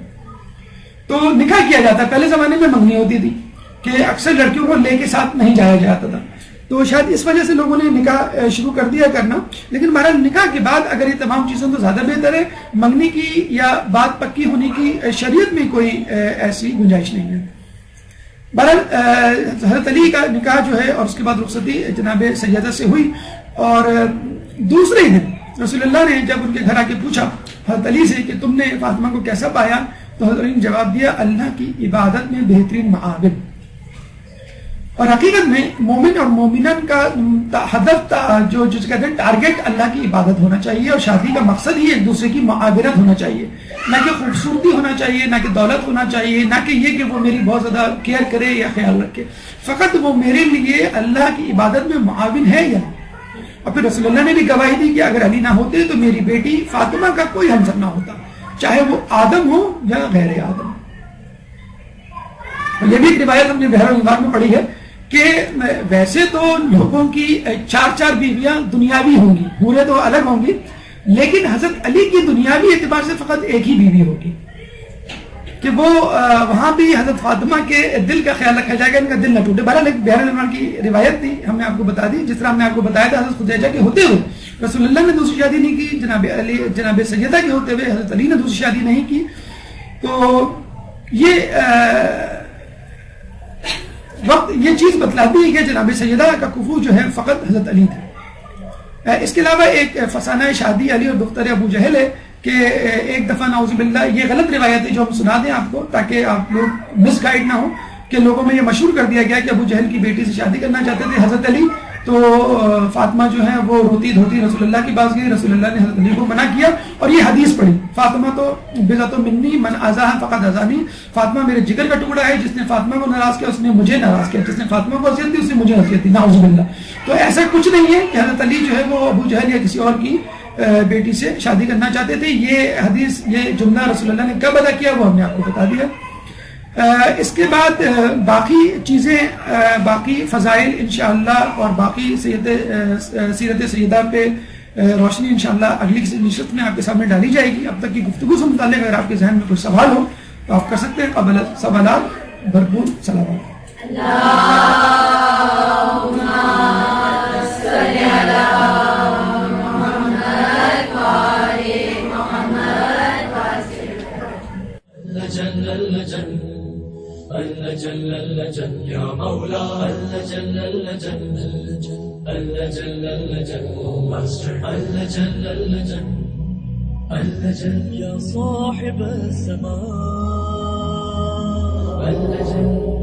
تو نکاح کیا جاتا ہے. پہلے زمانے میں منگنی ہوتی تھی کہ اکثر لڑکیوں کو لے کے ساتھ نہیں جایا جاتا تھا، تو شاید اس وجہ سے لوگوں نے نکاح شروع کر دیا کرنا. لیکن بہرحال نکاح کے بعد اگر یہ تمام چیزیں تو زیادہ بہتر ہے. منگنی کی یا بات پکی ہونے کی شریعت میں کوئی ایسی گنجائش نہیں ہے. بہرحال حضرت علی کا نکاح جو ہے اور اس کے بعد رخصتی جناب سیدہ سے ہوئی، اور دوسرے دن رسول اللہ نے جب ان کے گھر آ کے پوچھا حضرت علی سے کہ تم نے فاطمہ کو کیسا پایا، تو حضرت علی نے جواب دیا اللہ کی عبادت میں بہترین معاون. اور حقیقت میں مومن اور مومنان کا ہدف جو کہتے ہیں ٹارگٹ اللہ کی عبادت ہونا چاہیے، اور شادی کا مقصد ہی ایک دوسرے کی معاونت ہونا چاہیے، نہ کہ خوبصورتی ہونا چاہیے، نہ کہ دولت ہونا چاہیے، نہ کہ یہ کہ وہ میری بہت زیادہ کیئر کرے یا خیال رکھے. فقط وہ میرے لیے اللہ کی عبادت میں معاون ہے یا نہیں. اور پھر رسول اللہ نے بھی گواہی دی کہ اگر علی نہ ہوتے تو میری بیٹی فاطمہ کا کوئی ہمسر نہ ہوتا، چاہے وہ آدم ہو یا غیر آدم. یہ بھی ایک روایت ہم نے بحر الانوار میں پڑھی ہے کہ ویسے تو لوگوں کی 4 بیویاں دنیاوی ہوں گی، حوریں تو الگ ہوں گی، لیکن حضرت علی کی دنیاوی اعتبار سے فقط ایک ہی بیوی ہوگی، کہ وہ وہاں بھی حضرت فاطمہ کے دل کا خیال رکھا جائے گا، ان کا دل نہ ٹوٹے. بہرحال ایک بحر الانوار کی روایت تھی، ہم نے آپ کو بتا دی. جس طرح ہم نے آپ کو بتایا تھا حضرت خدیجہ کے ہوتے ہوئے رسول اللہ نے دوسری شادی نہیں کی، جناب سیدہ کے ہوتے ہوئے حضرت علی نے دوسری شادی نہیں کی. تو یہ وقت یہ چیز بتلاتی ہے کہ جناب سیدہ کا کفو جو ہے فقط حضرت علی تھے. اس کے علاوہ ایک فسانہ شادی علی اور دختر ابو جہل ہے کہ ایک دفعہ نعوذ باللہ، یہ غلط روایت ہے جو ہم سنا دیں آپ کو تاکہ آپ لوگ مس گائیڈ نہ ہو، کہ لوگوں میں یہ مشہور کر دیا گیا کہ ابو جہل کی بیٹی سے شادی کرنا چاہتے تھے حضرت علی، تو فاطمہ جو ہے وہ روتی دھوتی رسول اللہ کے پاس گئی، رسول اللہ نے حضرت علی کو منع کیا اور یہ حدیث پڑھی فاطمہ تو بذات منی من اذاها فقد اذانی، فاطمہ میرے جگر کا ٹکڑا ہے، جس نے فاطمہ کو ناراض کیا اس نے مجھے ناراض کیا، جس نے فاطمہ کو اذیت دی اس نے مجھے اذیت دی، نعوذ باللہ. تو ایسا کچھ نہیں ہے کہ حضرت علی جو ہے وہ ابو جہل یا کسی اور کی بیٹی سے شادی کرنا چاہتے تھے. یہ حدیث، یہ جملہ رسول اللہ نے کب ادا کیا وہ ہم نے آپ کو بتا دیا. اس کے بعد باقی چیزیں، باقی فضائل انشاءاللہ اور باقی سیرت سیدہ پہ روشنی انشاءاللہ اگلی نشست میں آپ کے سامنے ڈالی جائے گی. اب تک کی گفتگو سے متعلق اگر آپ کے ذہن میں کوئی سوال ہو تو آپ کر سکتے ہیں. قبل سوالات بھرپور سلامات. جل اللجن يا مولا اللجن اللجن اللجن اللجن ماستر اللجن اللجن اللجن يا صاحب السماء اللجن